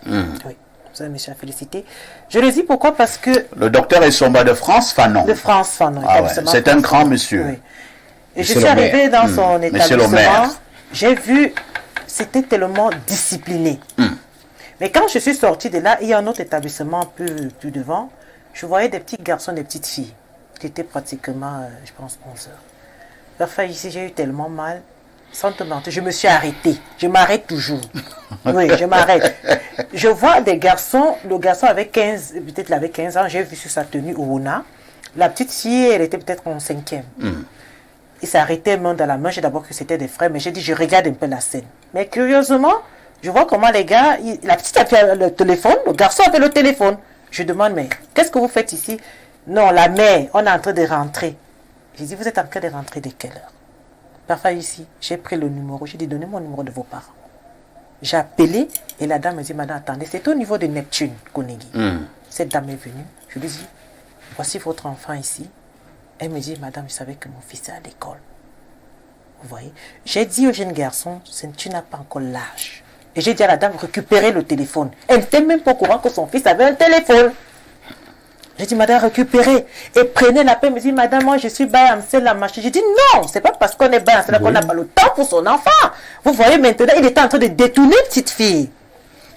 Oui. C'est un monsieur à féliciter. Je le dis pourquoi? Parce que... Le docteur Essomba de France Fanon. De France Fanon. Ah ouais, c'est un grand monsieur. Oui. Et je suis arrivée dans son établissement, j'ai vu, c'était tellement discipliné. Mais quand je suis sortie de là, il y a un autre établissement plus devant, je voyais des petits garçons, des petites filles, qui étaient pratiquement, je pense, 11 heures. Parfois ici, j'ai eu tellement mal, sans te mentir, je me suis arrêtée. Je m'arrête toujours. Oui, je m'arrête. Je vois des garçons, le garçon avait 15, peut-être il avait 15 ans, j'ai vu sur sa tenue Ouna. La petite fille, elle était peut-être en 5e. Il s'est arrêté main dans la main. J'ai d'abord que c'était des frères, mais j'ai dit, je regarde un peu la scène. Mais curieusement, je vois comment les gars, la petite avait le téléphone, le garçon avait le téléphone. Je demande, mais qu'est-ce que vous faites ici? Non, la mère, on est en train de rentrer. J'ai dit, vous êtes en train de rentrer de quelle heure? Parfois ici, j'ai pris le numéro, j'ai dit, donnez-moi le numéro de vos parents. J'ai appelé et la dame me dit, madame, attendez, c'est au niveau de Neptune, Konegi. Cette dame est venue, je lui dis, voici votre enfant ici. Elle me dit, madame, je savais que mon fils est à l'école. Vous voyez? J'ai dit au jeune garçon, tu n'as pas encore l'âge. Et j'ai dit à la dame, récupérez le téléphone. Elle n'était même pas au courant que son fils avait un téléphone. J'ai dit, madame, récupérez. Et prenez la peine. Elle me dit, madame, moi, je suis bain, c'est la machine. J'ai dit, non, c'est pas parce qu'on est bain, c'est là qu'on n'a pas le temps pour son enfant. Vous voyez, maintenant, il était en train de détourner une petite fille.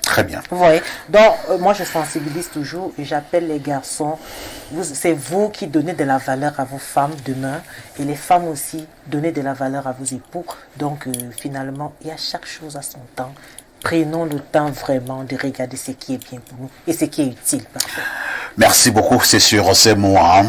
Très bien. Vous voyez. Donc, moi, je sensibilise toujours et j'appelle les garçons. C'est vous qui donnez de la valeur à vos femmes demain. Et les femmes aussi, donnez de la valeur à vos époux. Donc, finalement, il y a chaque chose à son temps. Prenons le temps vraiment de regarder ce qui est bien pour nous et ce qui est utile. Parfait. Merci beaucoup. C'est sur ces mots en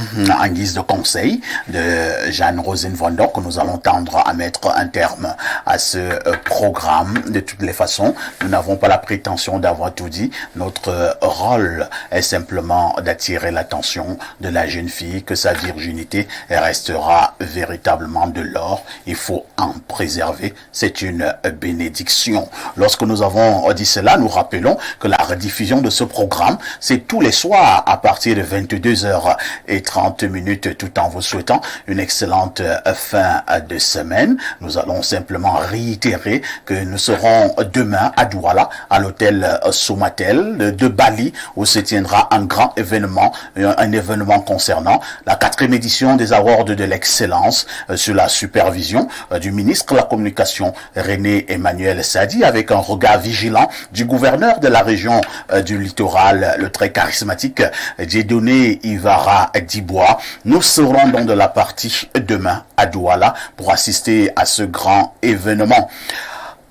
guise de conseil de Jeanne-Rosine Mvondo que nous allons tendre à mettre un terme à ce programme. De toutes les façons, nous n'avons pas la prétention d'avoir tout dit. Notre rôle est simplement d'attirer l'attention de la jeune fille que sa virginité restera véritablement de l'or. Il faut en préserver. C'est une bénédiction. Lorsque nous avons dit cela, nous rappelons que la rediffusion de ce programme, c'est tous les soirs à partir de 22h30 tout en vous souhaitant une excellente fin de semaine. Nous allons simplement réitérer que nous serons demain à Douala, à l'hôtel Somatel de Bali, où se tiendra un grand événement, un événement concernant la 4e édition des Awards de l'excellence sur la supervision du ministre de la Communication René Emmanuel Sadi, avec un regard vigilant du gouverneur de la région du littoral, le très charismatique Dieudonné Ivara Dibois. Nous serons donc de la partie demain à Douala pour assister à ce grand événement.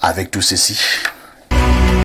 Avec tout ceci,